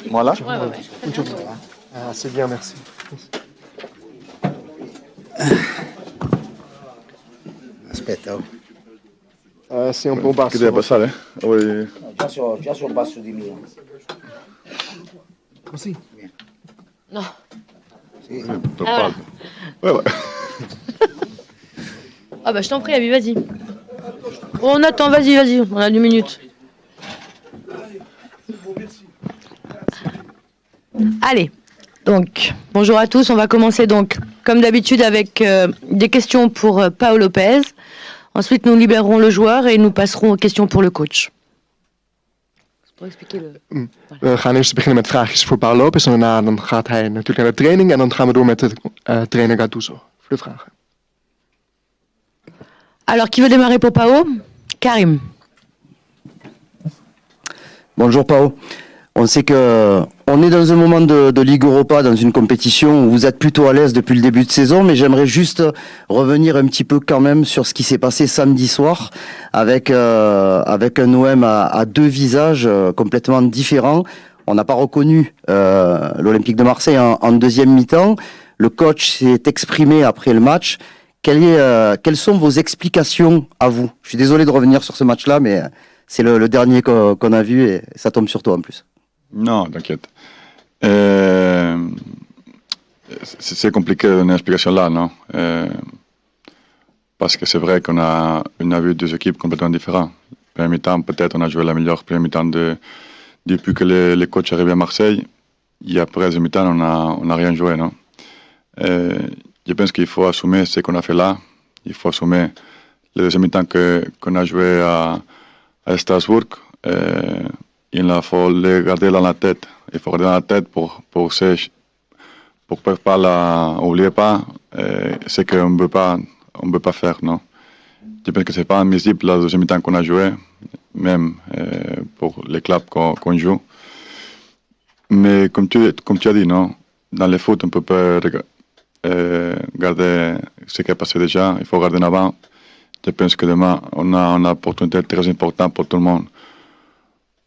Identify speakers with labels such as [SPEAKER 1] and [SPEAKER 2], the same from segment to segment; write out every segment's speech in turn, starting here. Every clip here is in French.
[SPEAKER 1] Voilà.
[SPEAKER 2] Ah, c'est bien, merci.
[SPEAKER 3] Aspetta,
[SPEAKER 2] Sì, un po' basso.
[SPEAKER 1] Che deve passare? Vuoi...
[SPEAKER 3] già sono basso di mio.
[SPEAKER 2] Così?
[SPEAKER 4] No.
[SPEAKER 3] Sì.
[SPEAKER 1] Troppo alto. Ouais.
[SPEAKER 4] Ah bah je t'en prie, Abby, vas-y. On attend, vas-y, on a 2 minutes. Allez, donc, bonjour à tous. On va commencer donc, comme d'habitude, avec des questions pour Pau Lopez. Ensuite, nous libérerons le joueur et nous passerons aux questions pour le coach. Pour expliquer le...
[SPEAKER 2] We gaan eerst beginnen met vraagjes voor Pau Lopez. En daarna dan gaat hij natuurlijk naar de training. En dan gaan we door met de trainer Gattuso voor de vragen.
[SPEAKER 4] Alors, qui veut démarrer pour Pau? Karim.
[SPEAKER 5] Bonjour Pau. On sait que on est dans un moment de Ligue Europa, dans une compétition où vous êtes plutôt à l'aise depuis le début de saison, mais j'aimerais juste revenir un petit peu quand même sur ce qui s'est passé samedi soir avec un OM à deux visages complètement différents. On n'a pas reconnu l'Olympique de Marseille en deuxième mi-temps. Le coach s'est exprimé après le match. Quelles sont vos explications à vous? Je suis désolé de revenir sur ce match-là, mais c'est le dernier qu'on a vu et ça tombe sur toi en plus.
[SPEAKER 1] Non, t'inquiète. C'est compliqué de donner une explication là, non? Parce que c'est vrai qu'on a vu deux équipes complètement différentes. Première mi-temps, peut-être on a joué la meilleure première mi-temps depuis que les coachs arrivent à Marseille. Et après, la deuxième mi-temps, on n'a rien joué, non? Je pense qu'il faut assumer ce qu'on a fait là. Il faut assumer le deuxième mi-temps qu'on a joué à Strasbourg. Il faut le garder dans la tête. Il faut garder dans la tête pour pas oublier pas ce qu'on ne peut pas faire, non? Je pense que c'est pas admissible la deuxième mi-temps qu'on a joué, même pour les clubs qu'on joue. Mais comme tu as dit, non? Dans le foot, on peut pas garder ce qui est passé déjà. Il faut garder en avant. Je pense que demain, on a une opportunité très importante pour tout le monde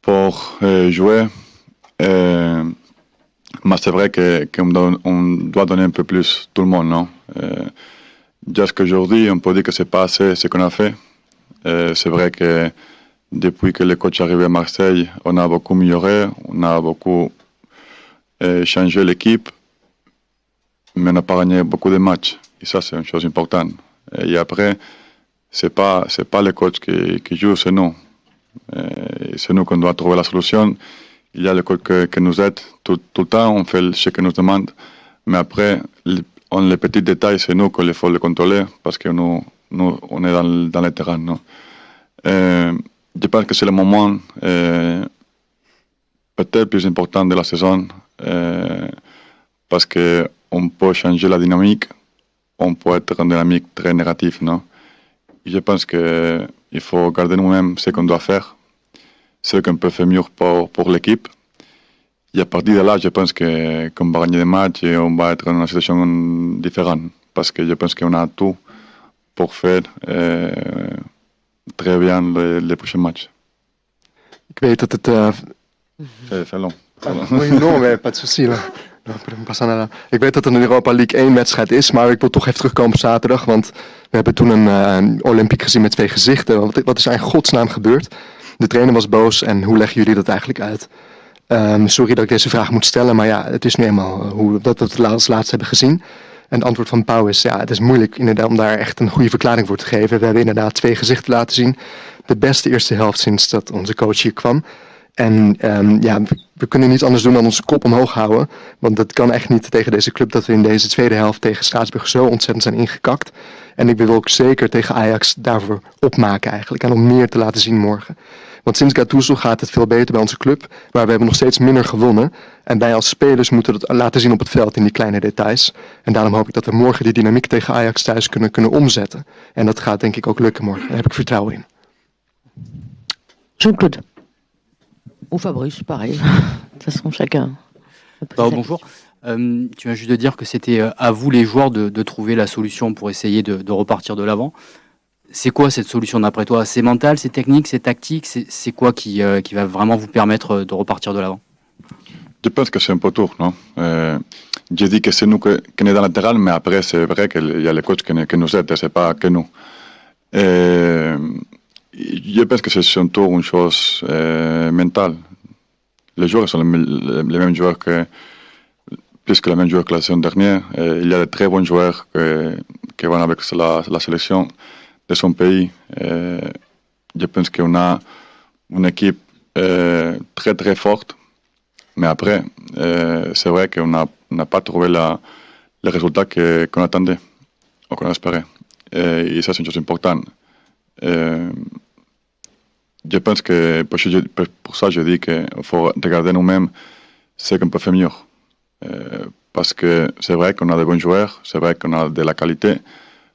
[SPEAKER 1] pour jouer. Mais c'est vrai qu'on doit donner un peu plus tout le monde, non? Jusqu'aujourd'hui, on peut dire que c'est pas assez ce qu'on a fait. C'est vrai que depuis que le coach est arrivé à Marseille, on a beaucoup amélioré, on a beaucoup changé l'équipe, mais on n'a pas gagné beaucoup de matchs. Et ça, c'est une chose importante. Et après, c'est pas le coach qui joue, c'est nous. C'est nous qu'on doit trouver la solution. Il y a le coach qui nous aide tout le temps, on fait ce qu'il nous demande. Mais après, les petits détails, c'est nous qu'il faut les contrôler parce que nous on est dans le terrain. Non? Je pense que c'est le moment peut-être plus important de la saison parce qu'on peut changer la dynamique, on peut être en dynamique très négative. Non? Et je pense qu'il faut garder nous-mêmes ce qu'on doit faire, ce qu'on peut faire mieux pour l'équipe. Et à partir de là, je pense qu'on va gagner des matchs et on va être dans une situation différente. Parce que je pense qu'on a tout pour faire très bien les prochains matchs.
[SPEAKER 2] Ik weet dat het...
[SPEAKER 1] C'est long.
[SPEAKER 2] Oui, non, mais pas de souci. Ik weet dat het een Europa League 1 wedstrijd is, maar ik wil toch even terugkomen op zaterdag. Want we hebben toen een Olympique gezien met twee gezichten. Wat is er in godsnaam gebeurd? De trainer was boos en hoe leggen jullie dat eigenlijk uit? Sorry dat ik deze vraag moet stellen, maar ja, het is nu eenmaal hoe dat we het als laatst hebben gezien. En het antwoord van Pau is, ja, het is moeilijk inderdaad om daar echt een goede verklaring voor te geven. We hebben inderdaad twee gezichten laten zien. De beste eerste helft sinds dat onze coach hier kwam. En ja, we kunnen niet anders doen dan onze kop omhoog houden. Want dat kan echt niet tegen deze club dat we in deze tweede helft tegen Straatsburg zo ontzettend zijn ingekakt. En ik wil ook zeker tegen Ajax daarvoor opmaken eigenlijk. En om meer te laten zien morgen. Want sinds Gattuso gaat het veel beter bij onze club. Maar we hebben nog steeds minder gewonnen. En wij als spelers moeten het laten zien op het veld in die kleine details. En daarom hoop ik dat we morgen die dynamiek tegen Ajax thuis kunnen omzetten. En dat gaat denk ik ook lukken morgen. Daar heb ik vertrouwen in.
[SPEAKER 4] Jean-Claude. Ou Fabrice, pareil. De toute façon, chacun.
[SPEAKER 6] Bonjour. Tu viens juste de dire que c'était à vous les joueurs de trouver la solution pour essayer de repartir de l'avant. C'est quoi cette solution d'après toi? C'est mental, c'est technique, c'est tactique? C'est quoi qui va vraiment vous permettre de repartir de l'avant?
[SPEAKER 1] Je pense que c'est un peu tout, non? Je dis que c'est nous qui est dans le terrain, mais après, c'est vrai qu'il y a les coachs qui nous aident, c'est pas que nous. Je pense que c'est surtout une chose mentale. Les joueurs sont les mêmes joueurs plus que les mêmes joueurs que la saison dernière. Il y a de très bons joueurs qui vont avec la sélection de son pays. Je pense qu'on a une équipe très très forte. Mais après, c'est vrai qu'on n'a pas trouvé le résultat qu'on attendait ou qu'on espérait. Et ça, c'est une chose importante. Je pense que pour ça, je dis qu'il faut regarder nous-mêmes ce qu'on peut faire mieux. Parce que c'est vrai qu'on a de bons joueurs, c'est vrai qu'on a de la qualité,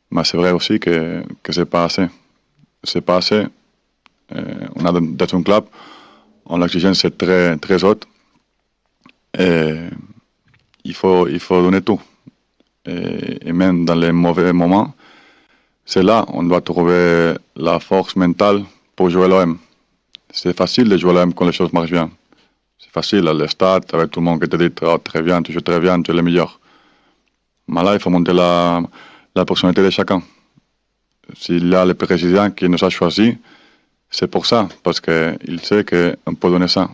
[SPEAKER 1] mais c'est vrai aussi que c'est pas assez. C'est pas assez. On a dans un club, l'exigence est très, très haute. Et il faut donner tout. Et même dans les mauvais moments, c'est là on doit trouver la force mentale pour jouer l'OM. C'est facile de jouer l'OM quand les choses marchent bien. C'est facile à le stade, avec tout le monde qui te dit oh, très bien, tu joues très bien, tu es le meilleur. Mais là, il faut monter la personnalité de chacun. S'il y a le président qui nous a choisis, c'est pour ça, parce qu'il sait qu'on peut donner ça.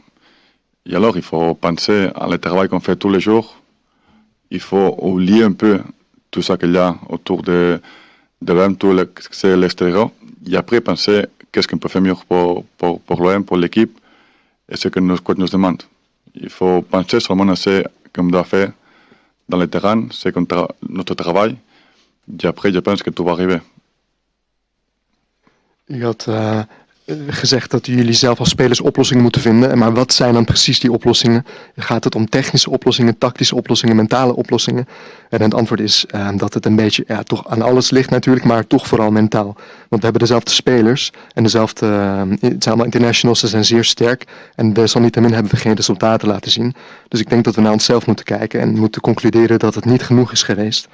[SPEAKER 1] Et alors, il faut penser à le travail qu'on fait tous les jours. Il faut oublier un peu tout ça qu'il y a autour de l'OM, tout c'est l'extérieur. Et après, penser qu'est-ce qu'on peut faire mieux pour l'OM, pour l'équipe, et ce que nos coachs nous demandent. Il faut penser seulement à ce qu'on doit faire dans le terrain, c'est notre travail. Et après, je pense que tout va arriver.
[SPEAKER 2] U had gezegd dat jullie zelf als spelers oplossingen moeten vinden. Maar wat zijn dan precies die oplossingen? Gaat het om technische oplossingen, tactische oplossingen, mentale oplossingen? En het antwoord is dat het een beetje toch aan alles ligt natuurlijk, maar toch vooral mentaal. Want we hebben dezelfde spelers en dezelfde, het zijn allemaal internationals, ze zijn zeer sterk. En desalniettemin hebben we geen resultaten laten zien. Dus ik denk dat we naar onszelf moeten kijken en moeten concluderen dat het niet genoeg is geweest.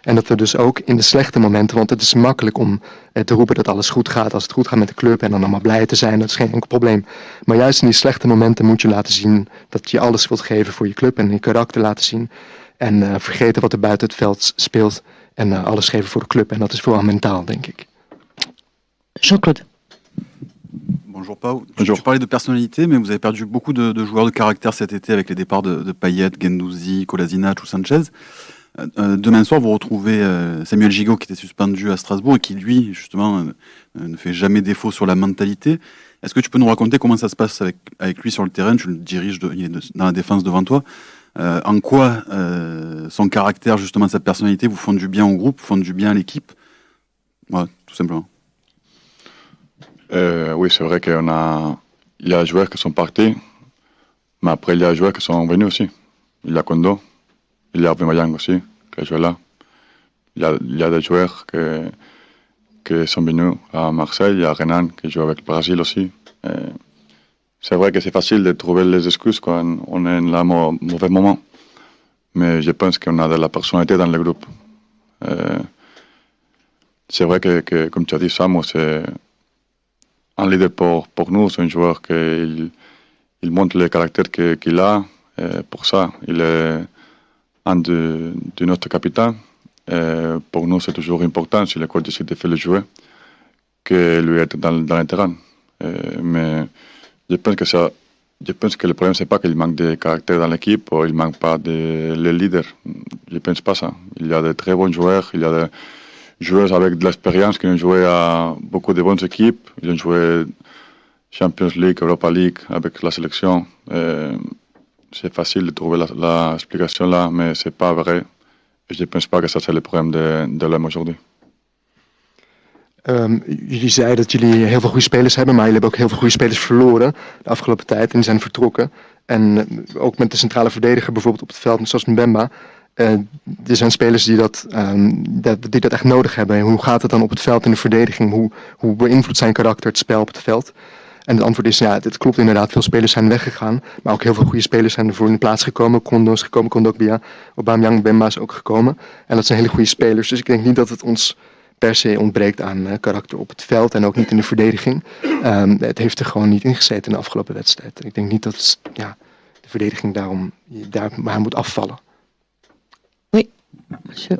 [SPEAKER 2] En dat we dus ook in de slechte momenten, want het is makkelijk om te roepen dat alles goed gaat, als het goed gaat met de club en dan allemaal blij te zijn, dat is geen enkel probleem. Maar juist in die slechte momenten moet je laten zien dat je alles wilt geven voor je club en je karakter laten zien. En vergeten wat er buiten het veld speelt en alles geven voor de club. En dat is vooral mentaal, denk ik.
[SPEAKER 4] Jean-Claude.
[SPEAKER 7] Bonjour Pau.
[SPEAKER 1] Bonjour.
[SPEAKER 7] Tu parlais de personnalité, mais vous avez perdu beaucoup de joueurs de caractère cet été avec les départs de Payet, Guendouzi, Kolasinac ou Sanchez. Demain soir, vous retrouvez Samuel Gigot qui était suspendu à Strasbourg et qui, lui, justement, ne fait jamais défaut sur la mentalité. Est-ce que tu peux nous raconter comment ça se passe avec lui sur le terrain? Tu le diriges, il est dans la défense devant toi. En quoi son caractère, justement, sa personnalité vous font du bien au groupe, font du bien à l'équipe? Voilà, tout simplement.
[SPEAKER 1] Oui, c'est vrai qu'il y a des joueurs qui sont partis, mais après, il y a des joueurs qui sont venus aussi. Il y a Kondo. Il y a Aubameyang aussi, qui joue là. Il y a des joueurs qui sont venus à Marseille. Il y a Renan qui joue avec le Brésil aussi. C'est vrai que c'est facile de trouver les excuses quand on est dans un mauvais moment. Mais je pense qu'on a de la personnalité dans le groupe. C'est vrai que comme tu as dit, Samu, c'est un leader pour nous. C'est un joueur qui il montre le caractère qu'il a. Pour ça, il est un de notre capitaine. Pour nous, c'est toujours important, si le coach décide de faire le jouer, que lui être dans le terrain. Mais je pense que le problème, c'est pas qu'il manque de caractère dans l'équipe ou il manque pas de leader. Je pense pas ça. Il y a de très bons joueurs, il y a des joueurs avec de l'expérience qui ont joué à beaucoup de bonnes équipes. Ils ont joué Champions League, Europa League avec la sélection. C'est facile de trouver l'explication là, mais c'est pas vrai. Et je ne pense pas que ça c'est le problème de l'homme aujourd'hui.
[SPEAKER 2] Jullie zeiden dat jullie heel veel goede spelers hebben, maar jullie hebben ook heel veel goede spelers verloren de afgelopen tijd en die zijn vertrokken. En ook met de centrale verdediger bijvoorbeeld op het veld, zoals Mbemba. Er zijn spelers die dat echt nodig hebben. Hoe gaat het dan op het veld in de verdediging? Hoe beïnvloedt zijn karakter het spel op het veld? En het antwoord is ja, het klopt inderdaad. Veel spelers zijn weggegaan. Maar ook heel veel goede spelers zijn ervoor in de plaats gekomen. Kondo is gekomen, Kondogbia, Aubameyang, Bemba is ook gekomen. En dat zijn hele goede spelers. Dus ik denk niet dat het ons per se ontbreekt aan karakter op het veld. En ook niet in de verdediging. Het heeft er gewoon niet in gezeten in de afgelopen wedstrijd. Ik denk niet dat de verdediging daar maar moet afvallen.
[SPEAKER 4] Monsieur.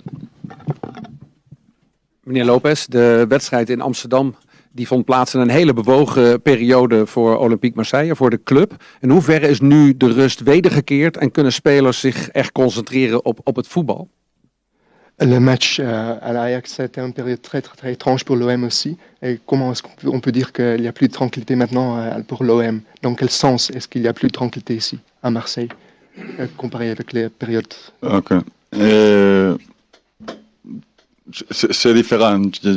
[SPEAKER 8] Meneer Lopez, de wedstrijd in Amsterdam die vond plaats in een hele bewogen periode voor Olympique Marseille, voor de club. In hoeverre is nu de rust wedergekeerd en kunnen spelers zich echt concentreren op het voetbal?
[SPEAKER 2] Le match à l'Ajax, ça a été une période très, très, très étrange pour l'OM aussi. Et comment est-ce qu'on peut dire qu'il n'y a plus de tranquillité maintenant pour l'OM? Dans quel sens est-ce qu'il n'y a plus de tranquillité ici, à Marseille, comparé avec les périodes?
[SPEAKER 1] Ok. C'est différent. Je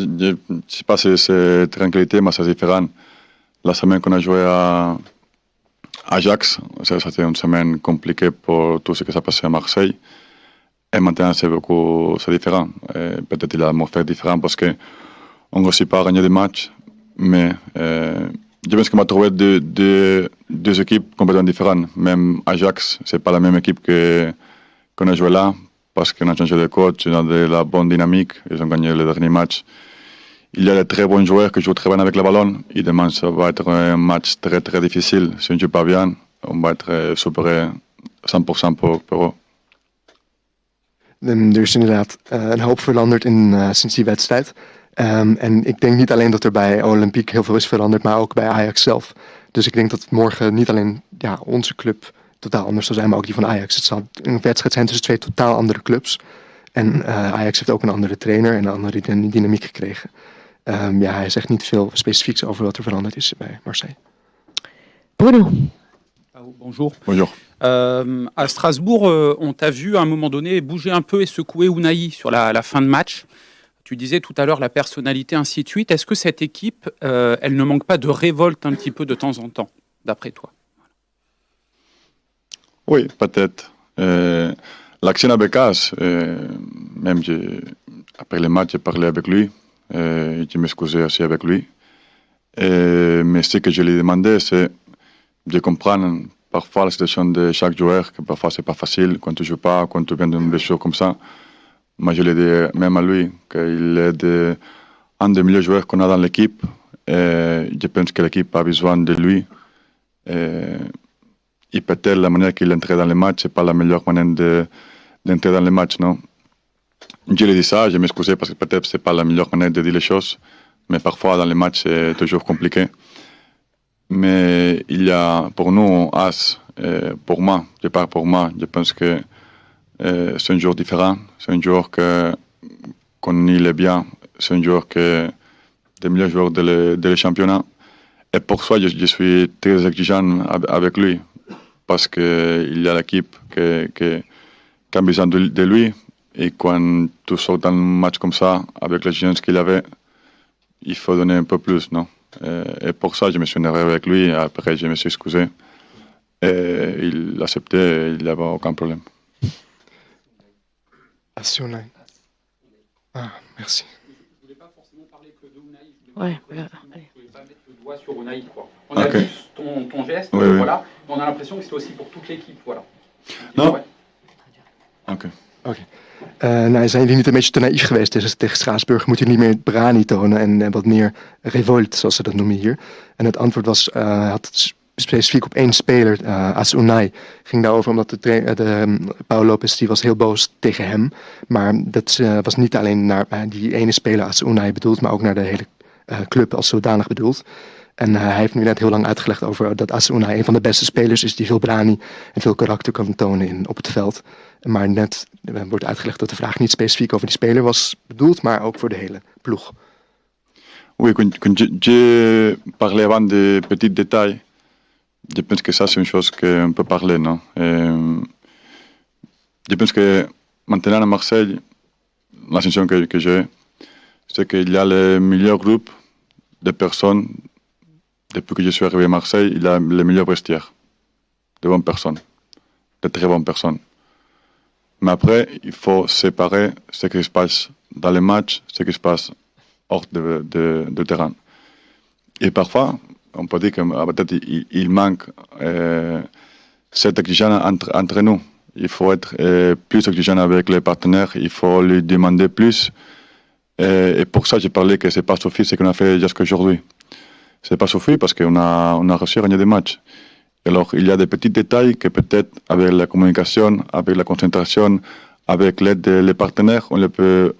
[SPEAKER 1] ne sais pas si c'est tranquillité, mais c'est différent. La semaine qu'on a joué à Ajax, c'était une semaine compliquée pour tout ce qui s'est passé à Marseille. Et maintenant, c'est différent. Peut-être qu'il a une atmosphère différente parce qu'on ne réussit pas à gagner des matchs. Mais je pense qu'on va trouver deux équipes complètement différentes. Même Ajax, ce n'est pas la même équipe qu'on a joué là. Parce qu'on a changé de coach, on a de la bonne dynamique, ils ont gagné le dernier match. Il y a de très bons joueurs qui jouent très bien avec le ballon. Et demain, ça va être un match très très difficile. Si on ne joue pas bien, on va être superé 100% pour eux.
[SPEAKER 2] Er is inderdaad een hoop veranderd sinds die wedstrijd. En ik denk niet alleen dat er bij Olympique heel veel is veranderd, maar ook bij Ajax zelf. Dus ik denk dat morgen niet alleen onze club totaal anders zal zijn, maar ook die van Ajax. Het zal een wedstrijd zijn tussen twee totaal andere clubs. En Ajax heeft ook een andere trainer en een andere dynamiek gekregen. Hij zegt niet veel specifieks over wat er veranderd is bij Marseille.
[SPEAKER 4] Bruno.
[SPEAKER 9] Bonjour.
[SPEAKER 1] Bonjour.
[SPEAKER 9] À Strasbourg, on t'a vu à un moment donné bouger un peu et secouer Unai sur la fin de match. Tu disais tout à l'heure la personnalité, ainsi de suite. Est-ce que cette équipe, elle ne manque pas de révolte un petit peu de temps en temps, d'après toi?
[SPEAKER 1] Oui, peut-être. L'action avec As, même après le match, j'ai parlé avec lui. Je m'excusais aussi avec lui. Mais ce que je lui demandais, c'est de comprendre parfois la situation de chaque joueur, que parfois c'est pas facile quand tu joues pas, quand tu viens d'une blessure comme ça. Moi, je l'ai dit même à lui qu'il est un des meilleurs joueurs qu'on a dans l'équipe. Je pense que l'équipe a besoin de lui. Et peut-être la manière qu'il entrait dans les matchs, c'est pas la meilleure manière d'entrer dans les matchs, non? Je lui ai dit ça, je m'excusais parce que peut-être c'est pas la meilleure manière de dire les choses, mais parfois dans les matchs c'est toujours compliqué. Mais il y a pour nous, As, pour moi, je parle pour moi, je pense que c'est un joueur différent, c'est un joueur qu'on il est bien, c'est un joueur que des meilleurs joueurs de le championnat. Et pour ça, je suis très exigeant avec lui. Parce qu'il y a l'équipe qui a besoin de lui. Et quand tu sors dans un match comme ça, avec l'exigence qu'il avait, il faut donner un peu plus, non? Et pour ça, je me suis énervé avec lui. Après, je me suis excusé. Et il acceptait, il n'y avait aucun problème.
[SPEAKER 2] Unai. Ah, merci.
[SPEAKER 9] Je voulais pas forcément parler que de Unai.
[SPEAKER 4] Ouais,
[SPEAKER 9] allez. Je voulais pas mettre le doigt sur Unai, quoi. On a vu ton geste,
[SPEAKER 1] oui,
[SPEAKER 9] voilà. On a l'impression que c'est aussi pour toute l'équipe, voilà.
[SPEAKER 1] Non.
[SPEAKER 9] Ouais.
[SPEAKER 1] Ok.
[SPEAKER 2] Zijn jullie niet een beetje te naïef geweest tegen Straatsburg? Moet je niet meer brani tonen en wat meer revolt, zoals ze dat noemen hier? En het antwoord was, had specifiek op één speler, As Unai, ging daarover omdat Paulo Lopez die was heel boos tegen hem. Maar dat was niet alleen naar die ene speler As Unai bedoeld, maar ook naar de hele club als zodanig bedoeld. En hij heeft nu net heel lang uitgelegd over dat As Unai een van de beste spelers is die veel brani en veel karakter kan tonen op het veld. Maar net wordt uitgelegd dat de vraag niet specifiek over die speler was bedoeld, maar ook voor de hele ploeg.
[SPEAKER 1] Oui, quand je parlais avant des petits détails, je pense que ça c'est une chose qu'on peut parler, non? Je pense que maintenant à Marseille, la sensation que j'ai, c'est qu'il y a le meilleur groupe de personnes. Depuis que je suis arrivé à Marseille, il a les meilleurs vestiaires, de bonnes personnes, de très bonnes personnes. Mais après, il faut séparer ce qui se passe dans les matchs, ce qui se passe hors de terrain. Et parfois, on peut dire que peut-être il manque cette exigence entre nous. Il faut être plus exigeant avec les partenaires, il faut lui demander plus. Et pour ça, j'ai parlé que ce n'est pas suffisant ce qu'on a fait jusqu'à aujourd'hui. Ce n'est pas suffisant parce qu'on a réussi à gagner des matchs. Alors, il y a des petits détails que peut-être avec la communication, avec la concentration, avec l'aide des partenaires, on le peut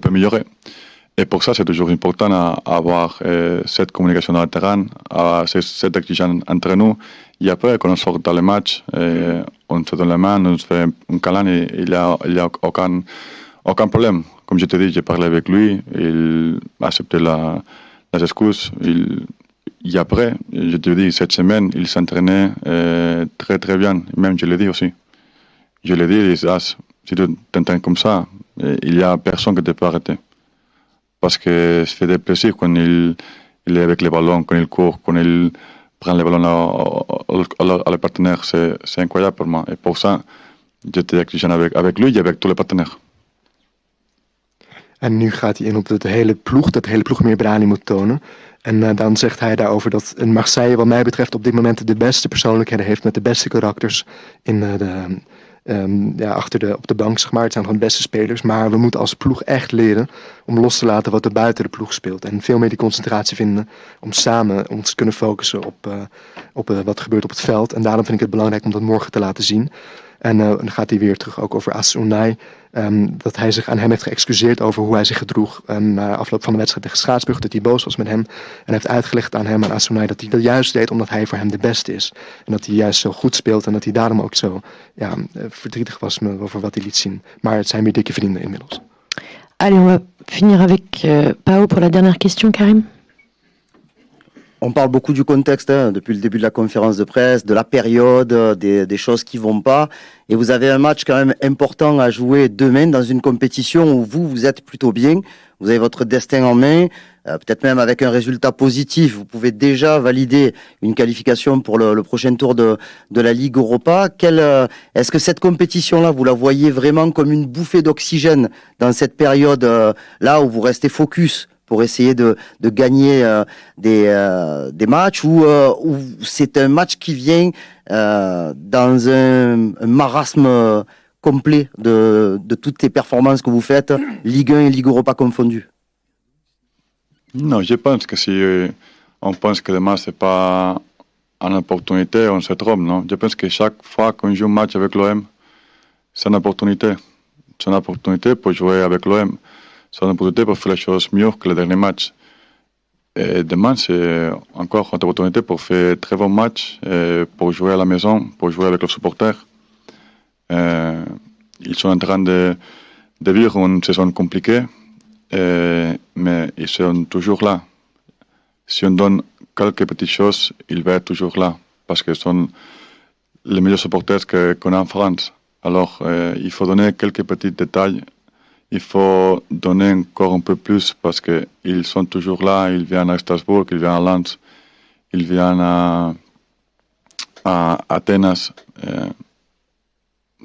[SPEAKER 1] améliorer. Et pour ça, c'est toujours important à avoir cette communication dans le terrain, cette exigence entre nous. Et après, quand on sort dans le match, on se donne la main, on se fait un câlin et il n'y a aucun problème. Comme je te dis, j'ai parlé avec lui, il a accepté les excuses. Et après, je te dis, cette semaine, il s'entraînait très très bien. Même je l'ai dit aussi. Je l'ai dit, si tu t'entraînes comme ça, il n'y a personne qui te peut arrêter. Parce que ça fait des plaisirs quand il est avec les ballons, quand il court, quand il prend les ballons à les partenaires. C'est incroyable pour moi. Et pour ça, j'étais exigeant avec lui et avec tous les partenaires.
[SPEAKER 2] En nu gaat hij in op dat de hele ploeg meer brani moet tonen. En dan zegt hij daarover dat Marseille wat mij betreft op dit moment de beste persoonlijkheden heeft met de beste karakters op de bank, zeg maar. Het zijn gewoon de beste spelers. Maar we moeten als ploeg echt leren om los te laten wat er buiten de ploeg speelt. En veel meer die concentratie vinden om samen ons te kunnen focussen op wat gebeurt op het veld. En daarom vind ik het belangrijk om dat morgen te laten zien. En dan gaat hij weer terug ook over As Unai. Dat hij zich aan hem heeft geëxcuseerd over hoe hij zich gedroeg na afloop van de wedstrijd tegen Straatsburg. Dat hij boos was met hem. En hij heeft uitgelegd aan hem, aan As Unai, dat hij dat juist deed omdat hij voor hem de beste is. En dat hij juist zo goed speelt en dat hij daarom ook zo verdrietig was over wat hij liet zien. Maar het zijn weer dikke vrienden inmiddels.
[SPEAKER 4] Allez, on va finir avec Pao pour la dernière question, Karim.
[SPEAKER 5] On parle beaucoup du contexte depuis le début de la conférence de presse, de la période, des choses qui vont pas. Et vous avez un match quand même important à jouer demain dans une compétition où vous êtes plutôt bien. Vous avez votre destin en main, peut-être même avec un résultat positif. Vous pouvez déjà valider une qualification pour le prochain tour de la Ligue Europa. Est-ce que cette compétition-là, vous la voyez vraiment comme une bouffée d'oxygène dans cette période-là où vous restez focus pour essayer de gagner des matchs ou c'est un match qui vient dans un marasme complet de toutes les performances que vous faites, Ligue 1 et Ligue Europa confondues?
[SPEAKER 1] Non, je pense que si on pense que le match n'est pas une opportunité, on se trompe, non? Je pense que chaque fois qu'on joue un match avec l'OM, c'est une opportunité. C'est une opportunité pour jouer avec l'OM. C'est une opportunité pour faire les choses mieux que le dernier match. Et demain, c'est encore une opportunité pour faire très bon match, pour jouer à la maison, pour jouer avec les supporters. Ils sont en train de vivre une saison compliquée, mais ils sont toujours là. Si on donne quelques petites choses, ils vont être toujours là, parce qu'ils sont les meilleurs supporters qu'on a en France. Alors, il faut donner quelques petits détails. Il faut donner encore un peu plus parce qu'ils sont toujours là. Ils viennent à Strasbourg, ils viennent à Lens, ils viennent à Athènes.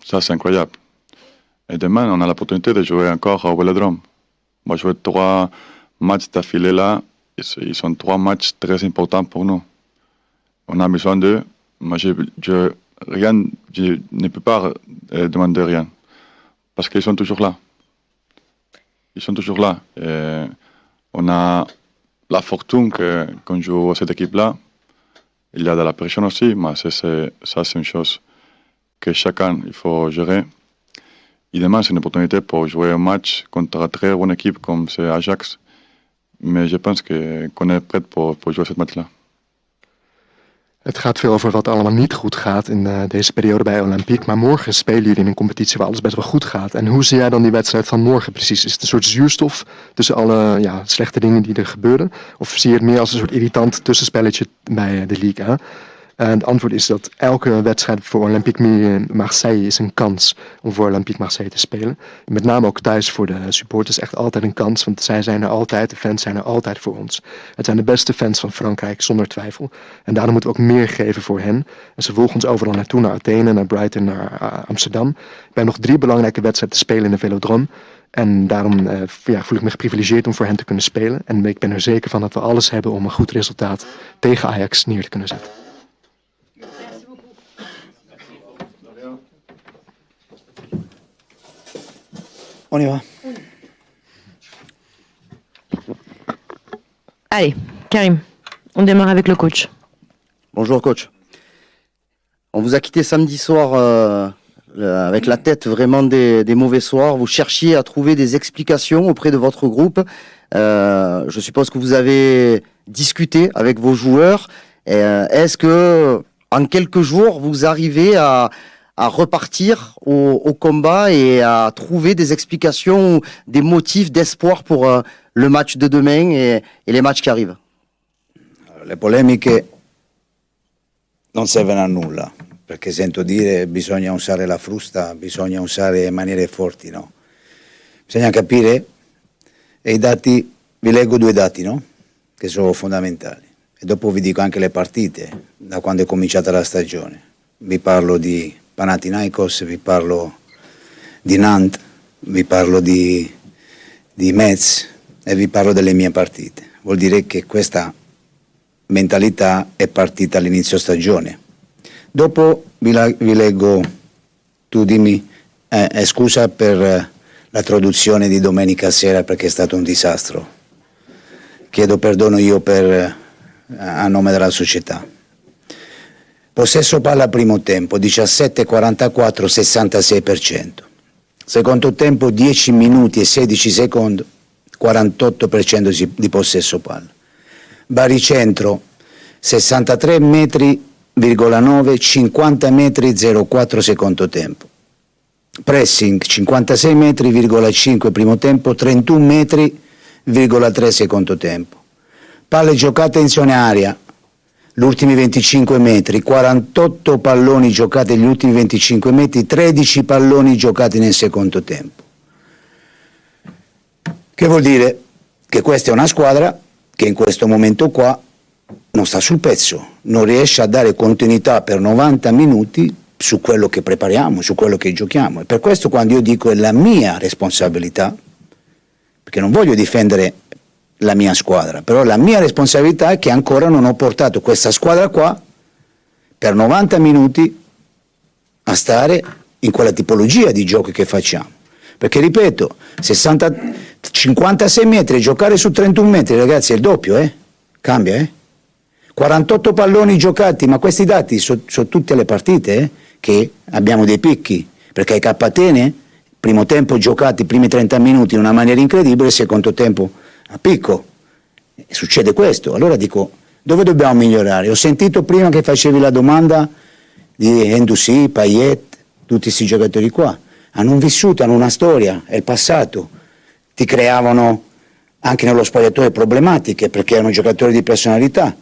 [SPEAKER 1] Ça, c'est incroyable. Et demain, on a l'opportunité de jouer encore au Vélodrome. On va jouer 3 matchs d'affilée là. Ils sont 3 matchs très importants pour nous. On a besoin d'eux. Moi, je ne peux pas demander rien parce qu'ils sont toujours là. Ils sont toujours là. Et on a la fortune qu'on joue à cette équipe-là. Il y a de la pression aussi, mais ça, c'est une chose que chacun il faut gérer. Et demain, c'est une opportunité pour jouer un match contre une très bonne équipe comme c'est Ajax. Mais je pense qu'on est prêt pour jouer ce match-là.
[SPEAKER 2] Het gaat veel over wat allemaal niet goed gaat in deze periode bij Olympique. Maar morgen spelen jullie in een competitie waar alles best wel goed gaat. En hoe zie jij dan die wedstrijd van morgen precies? Is het een soort zuurstof tussen alle slechte dingen die er gebeuren? Of zie je het meer als een soort irritant tussenspelletje bij de Ligue 1? Het antwoord is dat elke wedstrijd voor Olympique Marseille is een kans om voor Olympique Marseille te spelen. En met name ook thuis voor de supporters echt altijd een kans, want zij zijn er altijd, de fans zijn er altijd voor ons. Het zijn de beste fans van Frankrijk, zonder twijfel. En daarom moeten we ook meer geven voor hen. En ze volgen ons overal naartoe, naar Athene, naar Brighton, naar Amsterdam. We hebben nog 3 belangrijke wedstrijden te spelen in de Vélodrome. En daarom voel ik me geprivilegeerd om voor hen te kunnen spelen. En ik ben er zeker van dat we alles hebben om een goed resultaat tegen Ajax neer te kunnen zetten.
[SPEAKER 5] On y va.
[SPEAKER 4] Allez, Karim, on démarre avec le coach.
[SPEAKER 5] Bonjour. Bonjour coach. On vous a quitté samedi soir avec la tête vraiment des mauvais soirs. Vous cherchiez à trouver des explications auprès de votre groupe. Je suppose que vous avez discuté avec vos joueurs. Est-ce que en quelques jours vous arrivez à repartir au combat et à trouver des explications, des motifs d'espoir pour le match de demain et les matchs qui arrivent?
[SPEAKER 3] Le polemiche non servono a nulla, perché sento dire bisogna usare la frusta, bisogna usare maniere forti, no? Bisogna capire, e i dati, vi leggo 2 dati, no? Che sono fondamentali. E dopo vi dico anche le partite, da quando è cominciata la stagione. Vi parlo di Panathinaikos, vi parlo di Nantes, vi parlo di Metz e vi parlo delle mie partite. Vuol dire che questa mentalità è partita all'inizio stagione. Dopo vi leggo, tu dimmi, scusa per la traduzione di domenica sera perché è stato un disastro. Chiedo perdono io a nome della società. Possesso palla primo tempo 17-44, 66%. Secondo tempo 10 minuti e 16 secondi, 48% di possesso palla. Baricentro 63 metri,9, 50 metri 0,4 secondo tempo. Pressing 56 metri,5 primo tempo, 31 metri,3 secondo tempo. Palle giocate in zona area, gli ultimi 25 metri, 48 palloni giocati negli ultimi 25 metri, 13 palloni giocati nel secondo tempo. Che vuol dire? Che questa è una squadra che in questo momento qua non sta sul pezzo, non riesce a dare continuità per 90 minuti su quello che prepariamo, su quello che giochiamo. E per questo quando io dico è la mia responsabilità, perché non voglio difendere la mia squadra, però la mia responsabilità è che ancora non ho portato questa squadra qua per 90 minuti a stare in quella tipologia di giochi che facciamo. Perché ripeto, 56 metri, giocare su 31 metri, ragazzi, è il doppio, cambia, 48 palloni giocati, ma questi dati sono tutte le partite, che abbiamo dei picchi, perché ai K-Atene, primo tempo giocati, i primi 30 minuti in una maniera incredibile, secondo tempo a picco. E succede questo. Allora dico, dove dobbiamo migliorare? Ho sentito prima che facevi la domanda di Endouzi, Payet, tutti questi giocatori qua. Hanno vissuto, hanno una storia, è il passato. Ti creavano anche nello spogliatoio problematiche, perché erano giocatori di personalità.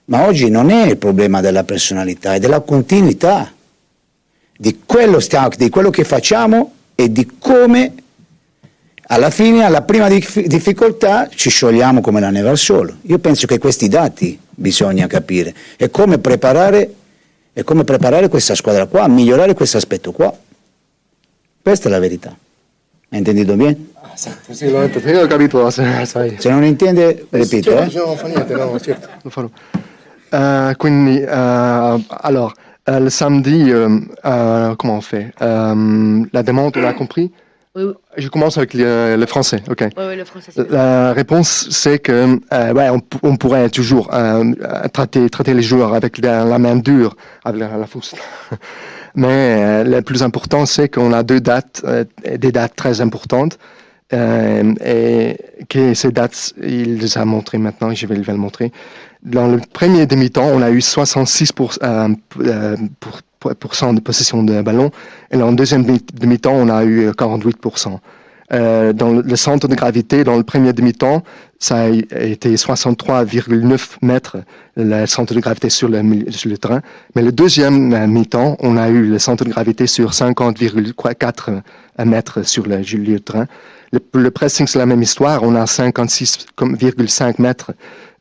[SPEAKER 3] Ma oggi non è il problema della personalità, è della continuità, di quello che facciamo e di come alla fine, alla prima difficoltà, ci sciogliamo come la neve al sole. Io penso che questi dati bisogna capire e come preparare questa squadra qua, migliorare questo aspetto qua. Questa è la verità. Hai intendito bene?
[SPEAKER 2] Sì, l'ho capito, sai.
[SPEAKER 3] Se non intende, ripeto.
[SPEAKER 2] Non fa niente, no, certo, lo farò. Quindi, alors, le samedi, comment on fait la demande, on a compris?
[SPEAKER 4] Oui, oui.
[SPEAKER 2] Je commence avec le français, ok.
[SPEAKER 4] Oui, le français, c'est
[SPEAKER 2] La réponse, c'est que on pourrait toujours traiter les joueurs avec la main dure, avec la force. Mais le plus important, c'est qu'on a des dates très importantes. Et que ces dates, il les a montrées maintenant, je vais le montrer. Dans le premier demi-temps, on a eu 66% de possession de ballon, et dans le deuxième demi-temps, on a eu 48%. Dans le centre de gravité, dans le premier demi-temps, ça a été 63,9 mètres, le centre de gravité sur le terrain. Mais le deuxième mi-temps, on a eu le centre de gravité sur 50,4 mètres sur le lieu de terrain. Le pressing, c'est la même histoire. On a 56,5 mètres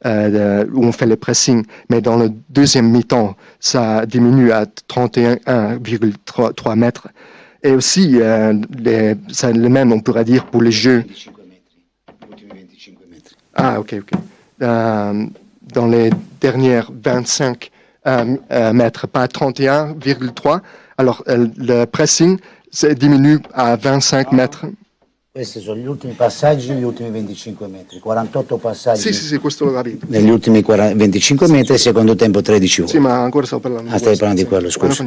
[SPEAKER 2] où on fait le pressing. Mais dans le deuxième mi-temps, ça diminue à 31,3 mètres. Et aussi, c'est le même, on pourrait dire, pour les jeux. Ah, ok. Dans les dernières 25 mètres, pas 31,3. Alors, le pressing diminue à 25 mètres.
[SPEAKER 3] Questi sono gli ultimi passaggi, gli ultimi 25 metri, 48 passaggi
[SPEAKER 2] Sì, questo l'ho capito.
[SPEAKER 3] negli ultimi 25 metri, secondo tempo 13 ore.
[SPEAKER 2] Sì, ma ancora stavo parlando.
[SPEAKER 3] Stai parlando di quello, scusa.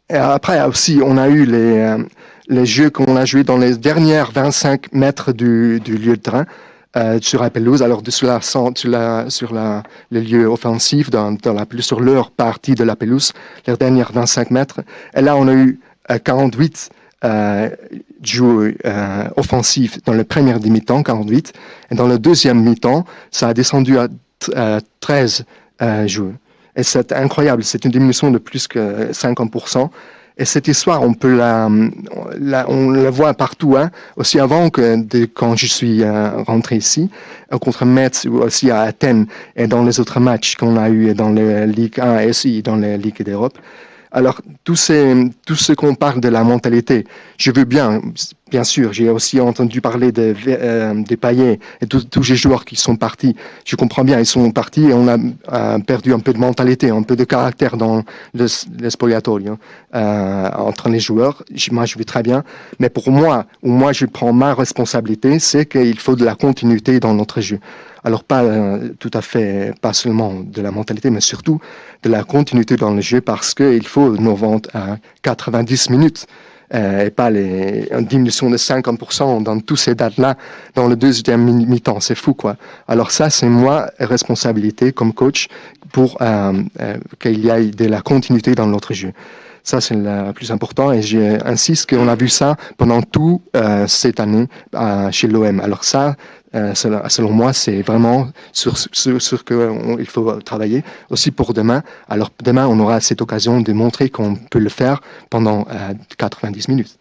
[SPEAKER 2] Après aussi, on a eu les jeux qu'on a joués dans les dernières 25 mètres du lieu de terrain. Sur la pelouse, alors sur le lieu offensif, sur leur partie de la pelouse, les dernières 25 mètres. Et là, on a eu 48 joueurs offensifs dans le premier demi-temps, 48. Et dans le deuxième mi-temps, ça a descendu à 13 joueurs. Et c'est incroyable, c'est une diminution de plus que 50%. Et cette histoire, on la voit partout, hein. Aussi avant quand je suis rentré ici, contre Metz ou aussi à Athènes et dans les autres matchs qu'on a eu dans les Ligue 1 et aussi dans les Ligues d'Europe. Alors, tout ce qu'on parle de la mentalité, je veux bien sûr, j'ai aussi entendu parler des Payet et tous les joueurs qui sont partis. Je comprends bien, ils sont partis et on a perdu un peu de mentalité, un peu de caractère dans le spoliatorio entre les joueurs. Moi, je vais très bien. Mais pour moi, je prends ma responsabilité, c'est qu'il faut de la continuité dans notre jeu. Alors pas pas seulement de la mentalité, mais surtout de la continuité dans le jeu parce qu'il faut nos ventes à 90 minutes et pas une diminution de 50% dans toutes ces dates-là dans le deuxième mi-temps. C'est fou, quoi. Alors ça, c'est moi responsabilité comme coach pour qu'il y ait de la continuité dans notre jeu. Ça, c'est le plus important et j'insiste qu'on a vu ça pendant toute cette année chez l'OM. Alors ça, selon moi, c'est vraiment sur qu'il faut travailler. Aussi pour demain. Alors demain, on aura cette occasion de montrer qu'on peut le faire pendant 90 minutes.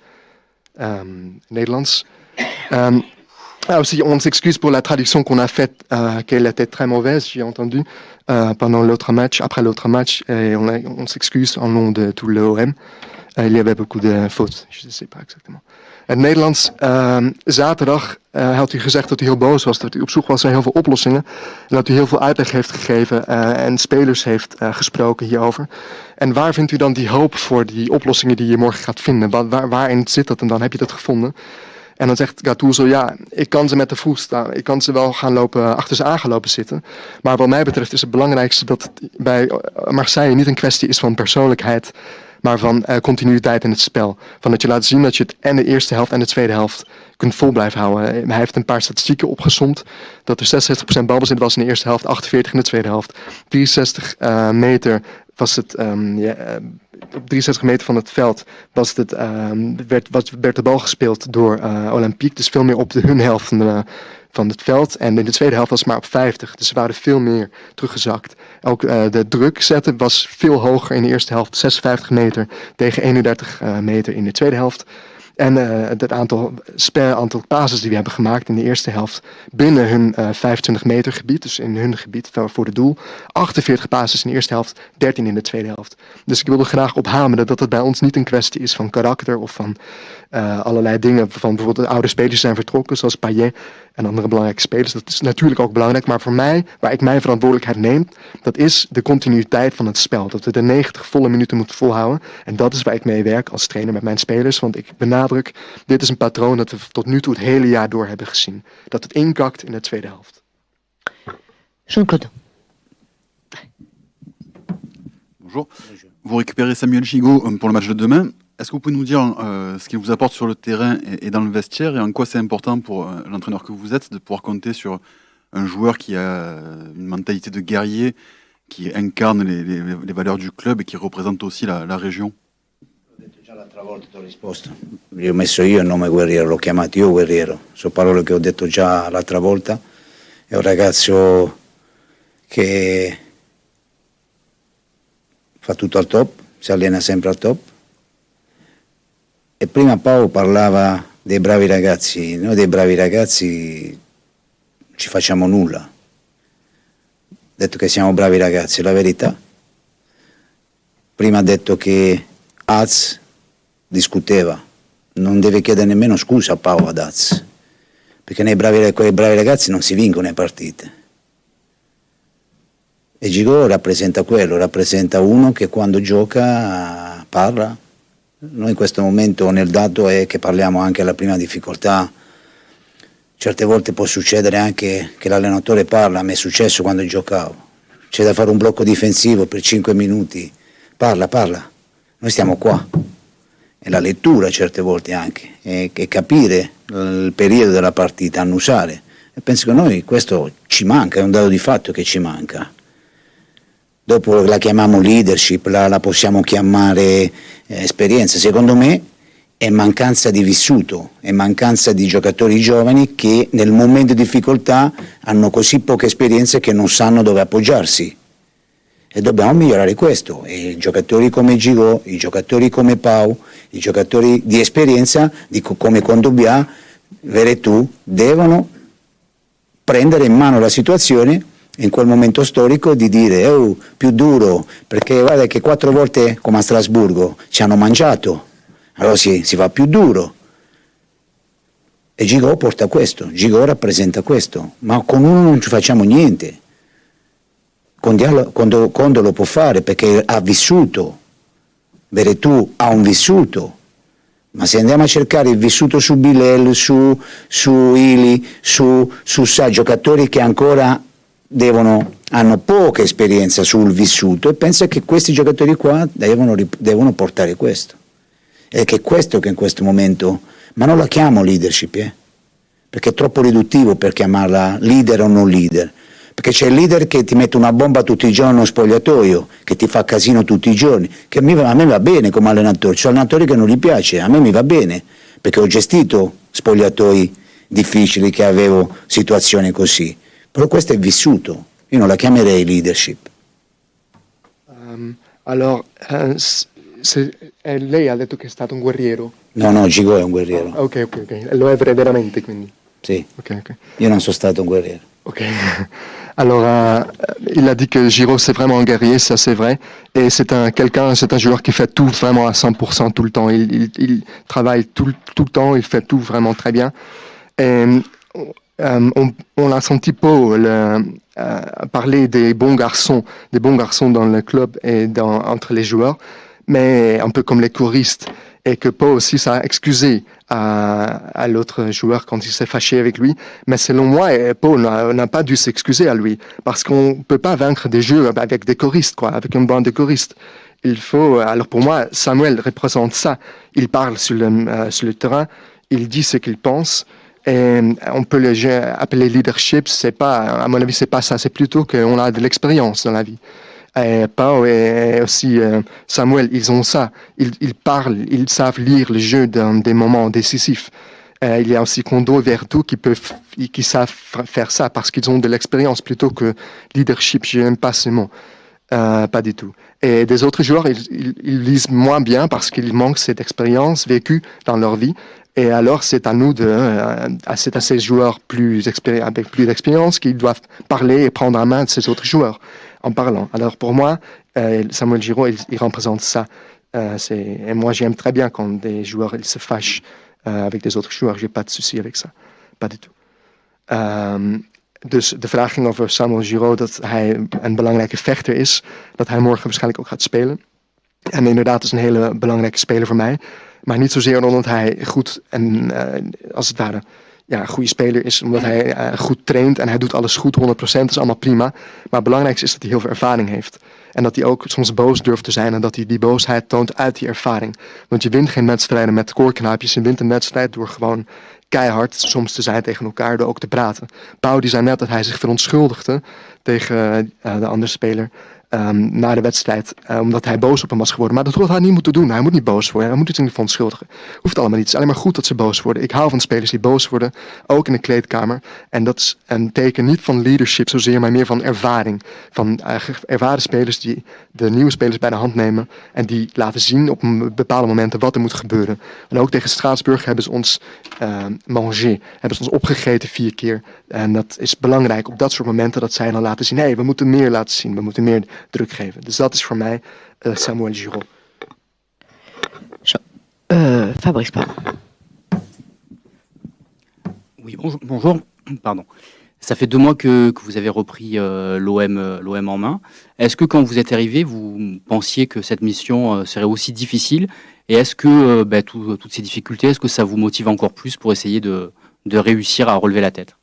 [SPEAKER 2] Nederlands. Aussi, on s'excuse pour la traduction qu'on a faite, qu'elle était très mauvaise, j'ai entendu, pendant l'autre match, après l'autre match, et on s'excuse en nom de tout l'OM. Il y avait beaucoup de fautes, je ne sais pas exactement. Het Nederlands, zaterdag had u gezegd dat u heel boos was, dat u op zoek was naar heel veel oplossingen. En dat u heel veel uitleg heeft gegeven en spelers heeft gesproken hierover. En waar vindt u dan die hoop voor die oplossingen die je morgen gaat vinden? Waarin zit dat en dan? Heb je dat gevonden? En dan zegt Gattuso, ja, ik kan ze met de voet staan. Ik kan ze wel achter ze aan gaan lopen zitten. Maar wat mij betreft is het belangrijkste dat het bij Marseille niet een kwestie is van persoonlijkheid, maar van continuïteit in het spel. Van dat je laat zien dat je het en de eerste helft en de tweede helft kunt vol blijven houden. Hij heeft een paar statistieken opgesomd. Dat er 66% balbezit was in de eerste helft, 48% in de tweede helft. 63 meter was het... op 63 meter van het veld werd de bal gespeeld door Olympique. Dus veel meer op hun helft van het veld. En in de tweede helft was het maar op 50. Dus ze waren veel meer teruggezakt. Ook de druk zetten was veel hoger in de eerste helft. 56 meter tegen 31 meter in de tweede helft. En het aantal passes die we hebben gemaakt in de eerste helft binnen hun 25 meter gebied, dus in hun gebied voor de doel. 48 passes in de eerste helft, 13 in de tweede helft. Dus ik wilde graag ophameren dat het bij ons niet een kwestie is van karakter of van allerlei dingen. Van bijvoorbeeld oude spelers zijn vertrokken, zoals Payet en andere belangrijke spelers. Dat is natuurlijk ook belangrijk, maar voor mij, waar ik mijn verantwoordelijkheid neem, dat is de continuïteit van het spel. Dat we de 90 volle minuten moeten volhouden. En dat is waar ik mee werk als trainer met mijn spelers, want ik benadruk, dit is een patroon dat we tot nu toe het hele jaar door hebben gezien. Dat het inkakt in de tweede helft.
[SPEAKER 4] Jean-Claude.
[SPEAKER 7] Bonjour. Vous récupérez Samuel Gigot pour le match de demain. Est-ce que vous pouvez nous dire ce qu'il vous apporte sur le terrain et dans le vestiaire et en quoi c'est important pour l'entraîneur que vous êtes de pouvoir compter sur un joueur qui a une mentalité de guerrier, qui incarne les valeurs du club et qui représente aussi la région?
[SPEAKER 3] L'altra volta ti ho risposto, gli ho messo io il nome Guerriero, l'ho chiamato io Guerriero, sono parole che ho detto già l'altra volta. È un ragazzo che fa tutto al top, si allena sempre al top. E prima Paolo parlava dei bravi ragazzi, noi dei bravi ragazzi ci facciamo nulla. Ha detto che siamo bravi ragazzi, la verità. Prima ha detto che Az discuteva, non deve chiedere nemmeno scusa a Paolo ad Az, perché quei bravi ragazzi non si vincono le partite. E Gigot rappresenta quello, rappresenta uno che quando gioca parla, Noi in questo momento nel dato è che parliamo anche alla prima difficoltà, certe volte può succedere anche che l'allenatore parla, a me è successo quando giocavo, c'è da fare un blocco difensivo per 5 minuti, parla, noi stiamo qua, e la lettura certe volte anche, e capire il periodo della partita, annusare, e penso che a noi questo ci manca, è un dato di fatto che ci manca. Dopo la chiamiamo leadership, la possiamo chiamare esperienza, secondo me è mancanza di vissuto, è mancanza di giocatori giovani che nel momento di difficoltà hanno così poche esperienze che non sanno dove appoggiarsi. E dobbiamo migliorare questo. E i giocatori come Giroud, i giocatori come Pau, i giocatori di esperienza, come Kondogbia, Veretout, devono prendere in mano la situazione in quel momento storico di dire più duro, perché guarda che 4 volte come a Strasburgo ci hanno mangiato. Allora si fa più duro, e Giroud porta questo, Giroud rappresenta questo, ma con uno non ci facciamo niente. Kondo lo può fare perché ha vissuto, Veretout ha un vissuto, ma se andiamo a cercare il vissuto su Bilal, su Ili, su giocatori che ancora hanno poca esperienza sul vissuto, e penso che questi giocatori qua devono portare questo. È che questo che in questo momento, ma non la chiamo leadership, perché è troppo riduttivo per chiamarla leader o non leader, perché c'è il leader che ti mette una bomba tutti i giorni nello spogliatoio, che ti fa casino tutti i giorni, che a me va bene come allenatore, c'è allenatori che non gli piace, a me mi va bene, perché ho gestito spogliatoi difficili, che avevo situazioni così, però questo è vissuto, io non la chiamerei leadership.
[SPEAKER 2] Lei ha detto che è stato un guerriero.
[SPEAKER 3] No, Giroud è un guerriero.
[SPEAKER 2] Ok. Lo è veramente, quindi.
[SPEAKER 3] Sì.
[SPEAKER 2] Ok.
[SPEAKER 3] Io non sono stato un guerriero.
[SPEAKER 2] Ok. Alors, il a dit que Giroud c'est vraiment un guerrier, ça c'est vrai. Et c'est un joueur qui fait tout vraiment à 100% tout le temps. Il travaille tout le temps, il fait tout vraiment très bien. Et on a senti Pau parler des bons garçons dans le club et entre les joueurs, mais un peu comme les choristes. Et que Pau aussi ça a excusé à l'autre joueur quand il s'est fâché avec lui. Mais selon moi, Pau n'a pas dû s'excuser à lui, parce qu'on ne peut pas vaincre des jeux avec des choristes, avec une bande de choristes. Il faut, alors pour moi, Samuel représente ça. Il parle sur le terrain, il dit ce qu'il pense. Et on peut appeler leadership, c'est pas, à mon avis, c'est pas ça. C'est plutôt qu'on a de l'expérience dans la vie. Et Pau et aussi Samuel, ils ont ça. Ils parlent, ils savent lire le jeu dans des moments décisifs. Il y a aussi Kondo et Veretout qui savent faire ça parce qu'ils ont de l'expérience plutôt que leadership. Je n'aime pas ce mot. Pas du tout. Et des autres joueurs, ils lisent moins bien parce qu'ils manquent cette expérience vécue dans leur vie. Et alors, c'est à nous c'est à ces joueurs avec plus d'expérience qu'ils doivent parler et prendre en main de ces autres joueurs en parlant. Alors pour moi, Samuel Giroud, il représente ça. Et moi, j'aime très bien quand des joueurs ils se fâchent avec des autres joueurs. J'ai pas de souci avec ça. Pas du tout. Dus de vraag ging over Samuel Giroud, dat hij een belangrijke vechter is. Dat hij morgen waarschijnlijk ook gaat spelen. En inderdaad is een hele belangrijke speler voor mij. Maar niet zozeer omdat hij goed en als het ware een goede speler is. Omdat hij goed traint en hij doet alles goed, 100%, is allemaal prima. Maar het belangrijkste is dat hij heel veel ervaring heeft. En dat hij ook soms boos durft te zijn en dat hij die boosheid toont uit die ervaring. Want je wint geen wedstrijden met koorknaapjes. Je wint een wedstrijd door gewoon keihard soms te zijn tegen elkaar, door ook te praten. Pau die zei net dat hij zich verontschuldigde tegen de andere speler na de wedstrijd, omdat hij boos op hem was geworden. Maar dat had hij niet moeten doen. Hij moet niet boos worden. Hij moet zich niet verontschuldigen. Hoeft allemaal niet. Het is alleen maar goed dat ze boos worden. Ik hou van spelers die boos worden, ook in de kleedkamer. En dat is een teken niet van leadership zozeer, maar meer van ervaring. Van ervaren spelers die de nieuwe spelers bij de hand nemen en die laten zien op bepaalde momenten wat er moet gebeuren. En ook tegen Straatsburg hebben ze ons mangé, hebben ze ons opgegeten 4 keer. En dat is belangrijk op dat soort momenten dat zij dan laten zien, hey, we moeten meer laten zien, we moeten meer druk geven. Dus dat is voor mij Samuel Giroud.
[SPEAKER 4] Fabrice, pardon.
[SPEAKER 6] Oui, bonjour. Pardon. Ça fait 2 mois que vous avez repris l'OM en main. Est-ce que quand vous êtes arrivé, vous pensiez que cette mission serait aussi difficile? Et est-ce que toutes ces difficultés, est-ce que ça vous motive encore plus pour essayer de réussir à relever la tête?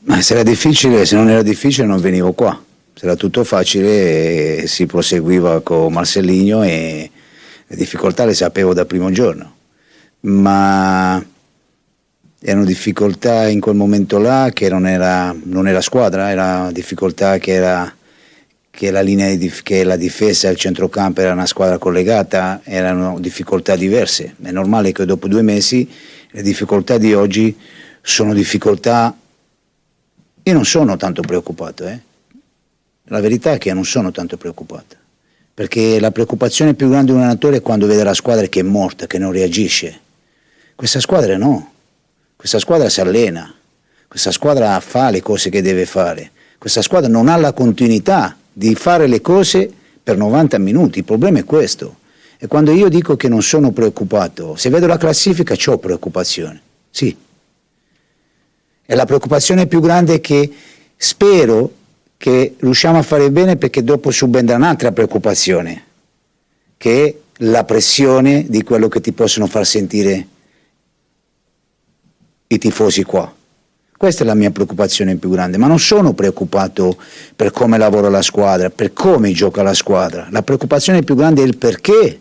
[SPEAKER 3] Ma se era difficile, se non era difficile non venivo qua. Se era tutto facile si proseguiva con Marcelinho e le difficoltà le sapevo dal primo giorno. Ma erano difficoltà in quel momento là che non era squadra, era difficoltà che la linea che la difesa e il centrocampo era una squadra collegata, erano difficoltà diverse. È normale che dopo 2 mesi le difficoltà di oggi sono difficoltà. Io non sono tanto preoccupato, La verità è che io non sono tanto preoccupato, perché la preoccupazione più grande di un allenatore è quando vede la squadra che è morta, che non reagisce. Questa squadra no, questa squadra si allena, questa squadra fa le cose che deve fare, questa squadra non ha la continuità di fare le cose per 90 minuti, il problema è questo. E quando io dico che non sono preoccupato, se vedo la classifica c'ho preoccupazione, sì. E la preoccupazione più grande è che spero che riusciamo a fare bene, perché dopo subentra un'altra preoccupazione, che è la pressione di quello che ti possono far sentire i tifosi qua. Questa è la mia preoccupazione più grande, ma non sono preoccupato per come lavora la squadra, per come gioca la squadra. La preoccupazione più grande è il perché.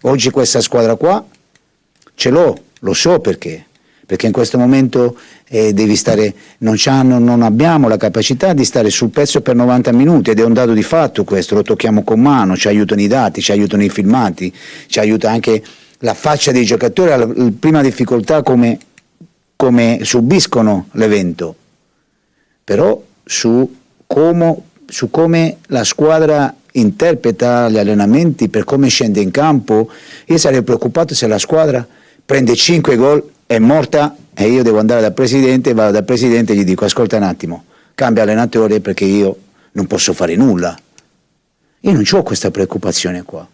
[SPEAKER 3] Oggi questa squadra qua ce l'ho, lo so perché in questo momento devi stare, non abbiamo la capacità di stare sul pezzo per 90 minuti, ed è un dato di fatto questo, lo tocchiamo con mano, ci aiutano i dati, ci aiutano i filmati, ci aiuta anche la faccia dei giocatori, la prima difficoltà come subiscono l'evento, però su come la squadra interpreta gli allenamenti, per come scende in campo, io sarei preoccupato se la squadra prende 5 gol, è morta, e io devo andare dal presidente, vado dal presidente e gli dico: ascolta un attimo, cambia allenatore perché io non posso fare nulla. Io non ho questa preoccupazione qua.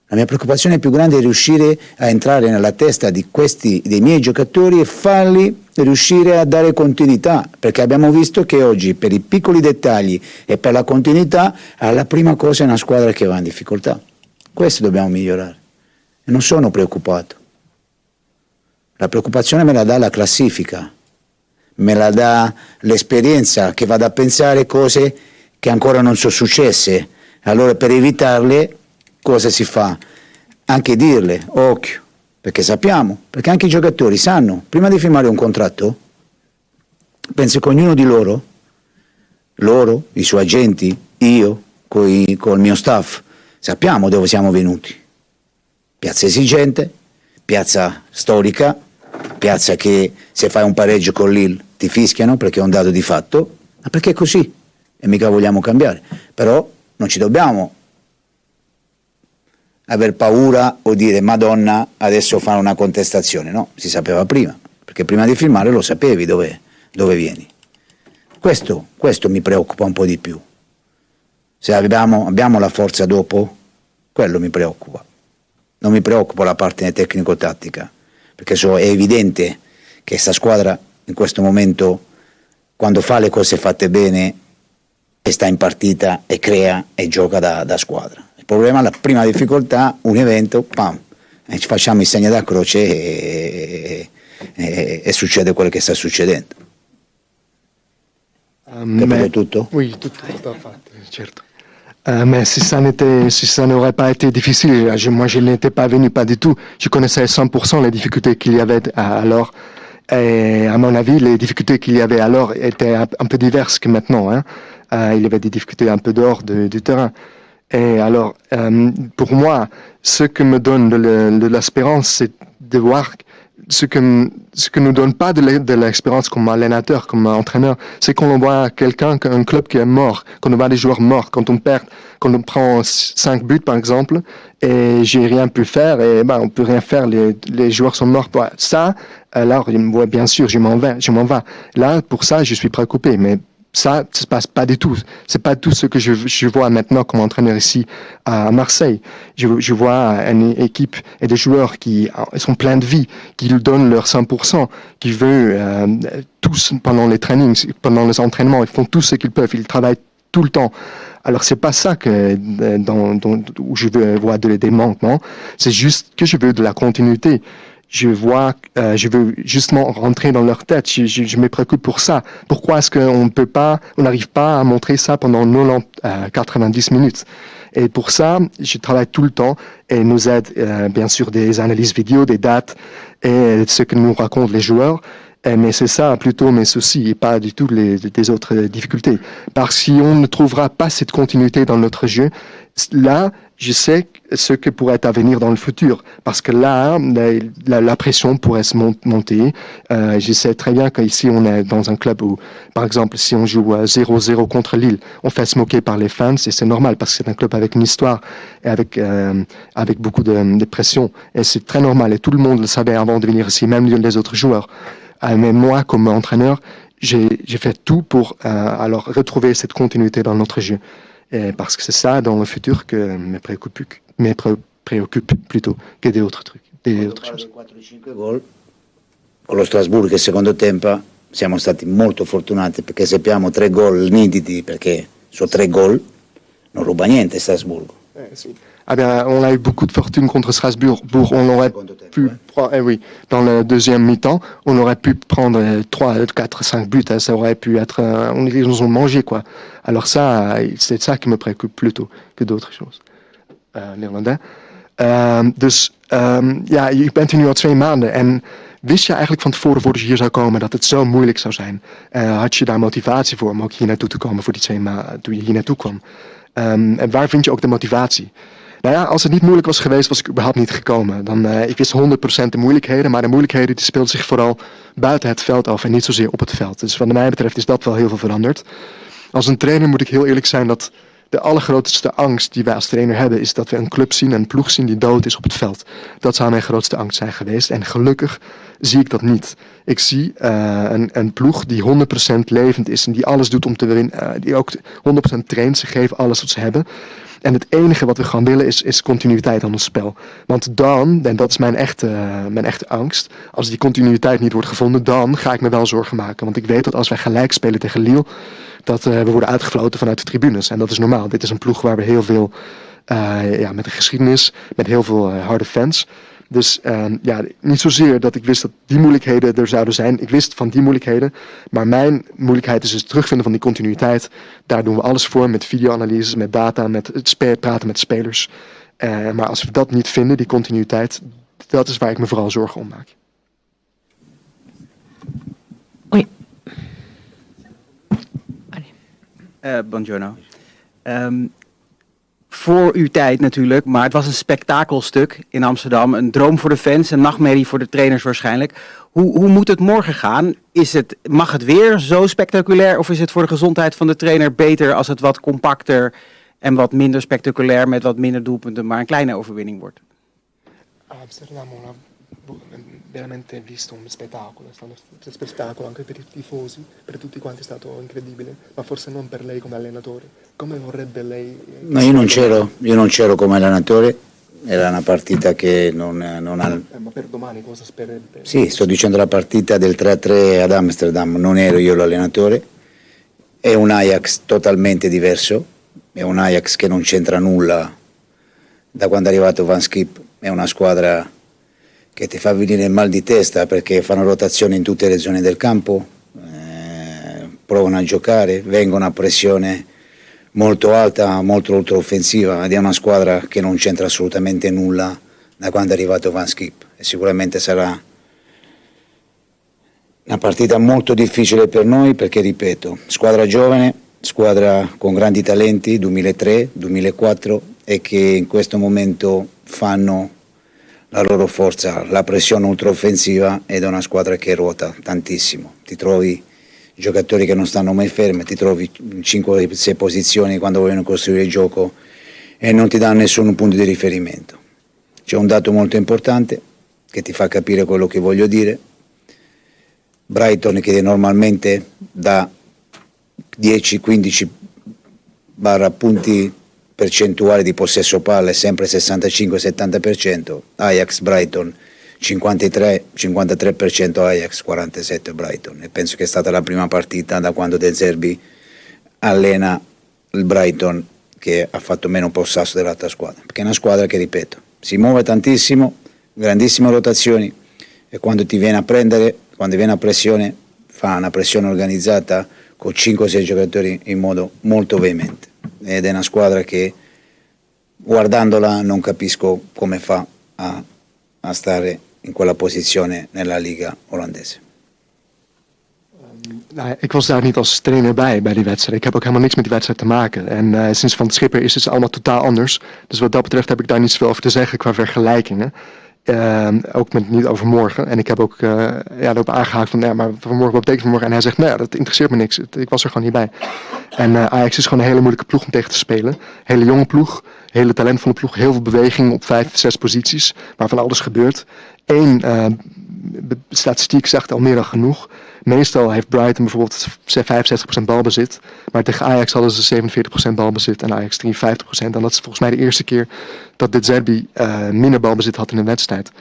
[SPEAKER 3] La mia preoccupazione più grande è riuscire a entrare nella testa dei miei giocatori e farli riuscire a dare continuità, perché abbiamo visto che oggi, per i piccoli dettagli e per la continuità, la prima cosa è una squadra che va in difficoltà. Questo dobbiamo migliorare. E non sono preoccupato. La preoccupazione me la dà la classifica, me la dà l'esperienza, che vado a pensare cose che ancora non sono successe. Allora, per evitarle, cosa si fa? Anche dirle, occhio, perché sappiamo, perché anche i giocatori sanno, prima di firmare un contratto, penso che ognuno di loro, i suoi agenti, io, col mio staff, sappiamo dove siamo venuti. Piazza esigente, piazza storica, piazza che se fai un pareggio con Lille ti fischiano perché è un dato di fatto, ma perché è così e mica vogliamo cambiare. Però non ci dobbiamo aver paura o dire Madonna adesso fare una contestazione, no, si sapeva prima, perché prima di firmare lo sapevi dove vieni. Questo mi preoccupa un po' di più. Se abbiamo la forza dopo, quello mi preoccupa. Non mi preoccupa la parte tecnico-tattica, perché è evidente che questa squadra in questo momento, quando fa le cose fatte bene e sta in partita e crea e gioca da squadra. Il problema, la prima difficoltà, un evento, pam, e ci facciamo il segno da croce e succede quello che sta succedendo. Capito tutto?
[SPEAKER 2] Oui, tout à fait, certo. Mais si ça n'aurait pas été difficile, moi je n'étais pas venu, pas du tout. Je connaissais 100% les difficultés qu'il y avait alors. Et à mon avis, les difficultés qu'il y avait alors étaient un peu diverses que maintenant. Il y avait des difficultés un peu dehors du terrain. Et alors, pour moi, ce que me donne de l'espérance, c'est de voir ce que nous donne pas de l'expérience comme entraîneur, comme entraîneur, c'est qu'on voit un club qui est mort, qu'on voit des joueurs morts, quand on prend 5 buts par exemple, et j'ai rien pu faire, et on peut rien faire, les joueurs sont morts. Ça, alors bien sûr, je m'en vais. Là, pour ça, je suis préoccupé, mais ça se passe pas du tout. C'est pas tout ce que je vois maintenant comme entraîneur ici à Marseille. Je vois une équipe et des joueurs qui sont pleins de vie, qui donnent leur 100%, qui veulent tous pendant les trainings, pendant les entraînements, ils font tout ce qu'ils peuvent, ils travaillent tout le temps. Alors c'est pas ça que où je veux voir des manquements. C'est juste que je veux de la continuité. Je veux justement rentrer dans leur tête. Je me préoccupe pour ça. Pourquoi est-ce qu'on n'arrive pas à montrer ça pendant 90 minutes? Et pour ça, je travaille tout le temps et nous aide bien sûr des analyses vidéo, des dates et ce que nous racontent les joueurs. Mais c'est ça plutôt mes soucis et pas du tout des autres difficultés. Parce que si on ne trouvera pas cette continuité dans notre jeu, là, je sais ce que pourrait être à venir dans le futur. Parce que là, la pression pourrait se monter. Je sais très bien qu'ici, on est dans un club où, par exemple, si on joue 0-0 contre Lille, on fait se moquer par les fans et c'est normal parce que c'est un club avec une histoire et avec beaucoup de pression. Et c'est très normal et tout le monde le savait avant de venir ici, même les autres joueurs. Mais moi, comme entraîneur, j'ai fait tout pour alors retrouver cette continuité dans notre jeu. Parce que c'est ça, dans le futur, que me préoccupe plutôt que des autres trucs, des autres choses.
[SPEAKER 3] 4-5 gol, con lo Strasburgo che secondo tempo siamo stati molto fortunati perché sappiamo 3 gol nitidi, perché su 3 gol non ruba niente Strasburgo.
[SPEAKER 2] Sì. Ah bien, on a eu beaucoup de fortune contre Strasbourg. On aurait pu, dans le deuxième mi-temps, on aurait pu prendre 3, 4, 5 buts. Ça aurait pu être, ils nous ont mangé, quoi. Alors ça, c'est ça qui me préoccupe plutôt que d'autres choses. Néerlandais. Ja, je bent hier nu al 2 maanden en wist je eigenlijk van tevoren voordat je hier zou komen dat het zo moeilijk zou zijn? Had je daar motivatie voor om ook hier naartoe te komen voor die 2 maanden toen je hier naartoe kwam? En waar vind je ook de motivatie? Nou ja, als het niet moeilijk was geweest, was ik überhaupt niet gekomen. Ik wist 100% de moeilijkheden, maar de moeilijkheden die speelden zich vooral buiten het veld af en niet zozeer op het veld. Dus wat mij betreft is dat wel heel veel veranderd. Als een trainer moet ik heel eerlijk zijn dat de allergrootste angst die wij als trainer hebben is dat we een club zien, een ploeg zien die dood is op het veld. Dat zou mijn grootste angst zijn geweest en gelukkig zie ik dat niet. Ik zie een ploeg die 100% levend is en die alles doet om te winnen, die ook 100% traint, ze geven alles wat ze hebben. En het enige wat we gaan willen is continuïteit aan ons spel. Want dan, en dat is mijn echte angst, als die continuïteit niet wordt gevonden, dan ga ik me wel zorgen maken. Want ik weet dat als wij gelijk spelen tegen Lille, dat we worden uitgefloten vanuit de tribunes. En dat is normaal. Dit is een ploeg waar we heel veel, met een geschiedenis, met heel veel harde fans. Dus niet zozeer dat ik wist dat die moeilijkheden er zouden zijn. Ik wist van die moeilijkheden. Maar mijn moeilijkheid is het terugvinden van die continuïteit. Daar doen we alles voor met videoanalyses, met data, met praten met spelers. Maar als we dat niet vinden, die continuïteit, dat is waar ik me vooral zorgen om maak.
[SPEAKER 4] Oui.
[SPEAKER 10] Buongiorno. Voor uw tijd natuurlijk, maar het was een spektakelstuk in Amsterdam. Een droom voor de fans, een nachtmerrie voor de trainers waarschijnlijk. Hoe moet het morgen gaan? Mag het weer zo spectaculair of is het voor de gezondheid van de trainer beter als het wat compacter en wat minder spectaculair met wat minder doelpunten, maar een kleine overwinning wordt?
[SPEAKER 2] Amsterdam veramente visto un spettacolo, è stato un spettacolo anche per i tifosi, per tutti quanti è stato incredibile, ma forse non per lei come allenatore. Come vorrebbe lei?
[SPEAKER 3] No, io non c'ero come allenatore, era una partita che non ha...
[SPEAKER 2] Ma per domani cosa spererebbe?
[SPEAKER 3] Sì, sto dicendo la partita del 3-3 ad Amsterdam, non ero io l'allenatore, è un Ajax totalmente diverso, è un Ajax che non c'entra nulla da quando è arrivato Van Schip, è una squadra che ti fa venire il mal di testa perché fanno rotazione in tutte le zone del campo, provano a giocare, vengono a pressione molto alta, molto ultraoffensiva, ed è una squadra che non c'entra assolutamente nulla da quando è arrivato Van Schip e sicuramente sarà una partita molto difficile per noi perché, ripeto, squadra giovane, squadra con grandi talenti, 2003, 2004 e che in questo momento fanno la loro forza, la pressione ultraoffensiva, ed è una squadra che ruota tantissimo. Ti trovi giocatori che non stanno mai fermi, ti trovi in 5-6 posizioni quando vogliono costruire il gioco e non ti danno nessun punto di riferimento. C'è un dato molto importante che ti fa capire quello che voglio dire. Brighton, che normalmente dà 10-15 barra punti percentuali di possesso palla, sempre 65-70%, Ajax Brighton 53% Ajax, 47% Brighton, e penso che è stata la prima partita da quando De Zerbi allena il Brighton che ha fatto meno possesso dell'altra squadra, perché è una squadra che, ripeto, si muove tantissimo, grandissime rotazioni, e quando ti viene a prendere, quando viene a pressione, fa una pressione organizzata con 5-6 giocatori in modo molto veemente, ed è una squadra che, guardandola, non capisco come fa a stare in quella posizione nella Liga olandese.
[SPEAKER 2] Nou, ik was daar niet als trainer bij die wedstrijd. Ik heb ook helemaal niks met die wedstrijd te maken. En sinds Van Schipper is het allemaal totaal anders. Dus wat dat betreft heb ik daar niet zoveel over te zeggen qua vergelijkingen. Ook niet over morgen. En ik heb ook erop aangehaakt van, ja, maar vanmorgen, wat betekent vanmorgen? En hij zegt, nou ja, dat interesseert me niks. Ik was er gewoon niet bij. En Ajax is gewoon een hele moeilijke ploeg om tegen te spelen. Hele jonge ploeg, hele talentvolle ploeg. Heel veel beweging op 5-6 posities, waarvan alles gebeurt. Eén statistiek zegt al meer dan genoeg. Meestal heeft Brighton bijvoorbeeld 65% balbezit. Maar tegen Ajax hadden ze 47% balbezit en Ajax 53%. En dat is volgens mij de eerste keer dat De Zerbi minder balbezit had in een wedstrijd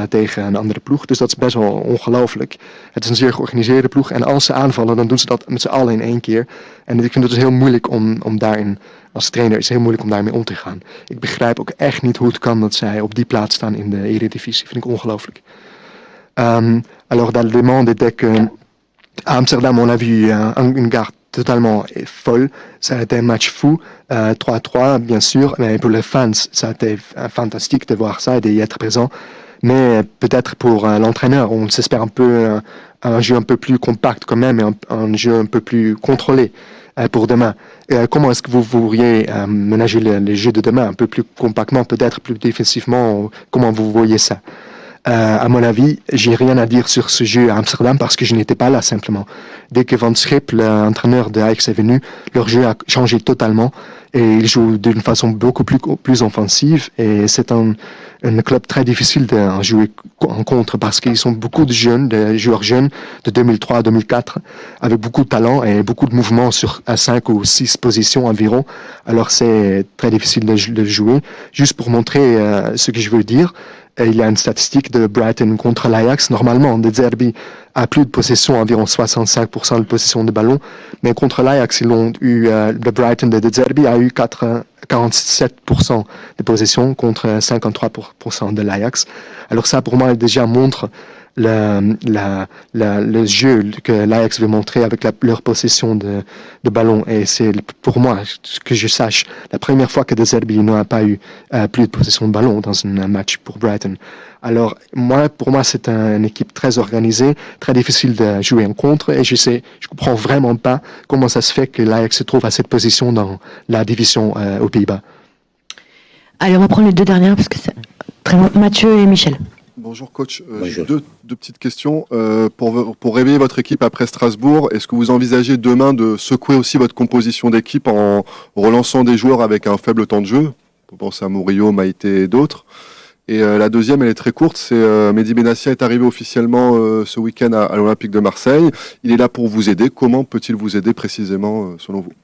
[SPEAKER 2] tegen een andere ploeg. Dus dat is best wel ongelooflijk. Het is een zeer georganiseerde ploeg. En als ze aanvallen, dan doen ze dat met z'n allen in één keer. En ik vind het dus heel moeilijk om daarin, als trainer, is het heel moeilijk om daarmee om te gaan. Ik begrijp ook echt niet hoe het kan dat zij op die plaats staan in de Eredivisie. Vind ik ongelooflijk. Alors dans le monde dès que à Amsterdam on a vu une gare totalement folle, ça a été un match fou, 3-3 bien sûr, mais pour les fans ça a été fantastique de voir ça et d'y être présent, mais peut-être pour l'entraîneur on s'espère un peu un jeu un peu plus compact quand même, et un jeu un peu plus contrôlé pour demain. Comment est-ce que vous pourriez ménager les jeux de demain un peu plus compactement, peut-être plus défensivement, comment vous voyez ça? À mon avis, j'ai rien à dire sur ce jeu à Amsterdam parce que je n'étais pas là simplement. Dès que Van Schip, l'entraîneur de Ajax, est venu, leur jeu a changé totalement et ils jouent d'une façon beaucoup plus offensive, et c'est un club très difficile de jouer en contre parce qu'ils sont beaucoup de jeunes, de joueurs jeunes de 2003 à 2004 avec beaucoup de talent et beaucoup de mouvements à 5 ou 6 positions environ. Alors c'est très difficile de jouer. Juste pour montrer ce que je veux dire, il y a une statistique de Brighton contre l'Ajax. Normalement, De Zerbi a plus de possession, environ 65% de possession de ballon. Mais contre l'Ajax, ils ont eu, le Brighton de Zerbi a eu 47% de possession contre 53% de l'Ajax. Alors ça, pour moi, déjà montre le jeu que l'Ajax veut montrer avec leur possession de ballon. Et c'est pour moi, que je sache, la première fois que De Zerbi n'a pas eu plus de possession de ballon dans un match pour Brighton. Alors pour moi c'est une équipe très organisée, très difficile de jouer en contre, et je comprends vraiment pas comment ça se fait que l'Ajax se trouve à cette position dans la division aux Pays-Bas.
[SPEAKER 4] Allez, on va prendre les deux dernières parce que c'est très bon. Mathieu et Michel.
[SPEAKER 11] Bonjour coach, j'ai deux petites questions. Pour réveiller votre équipe après Strasbourg, est-ce que vous envisagez demain de secouer aussi votre composition d'équipe en relançant des joueurs avec un faible temps de jeu? On pense à Murillo, Maïté et d'autres. Et la deuxième, elle est très courte, c'est Mehdi Benassia est arrivé officiellement ce week-end à l'Olympique de Marseille. Il est là pour vous aider. Comment peut-il vous aider précisément selon vous?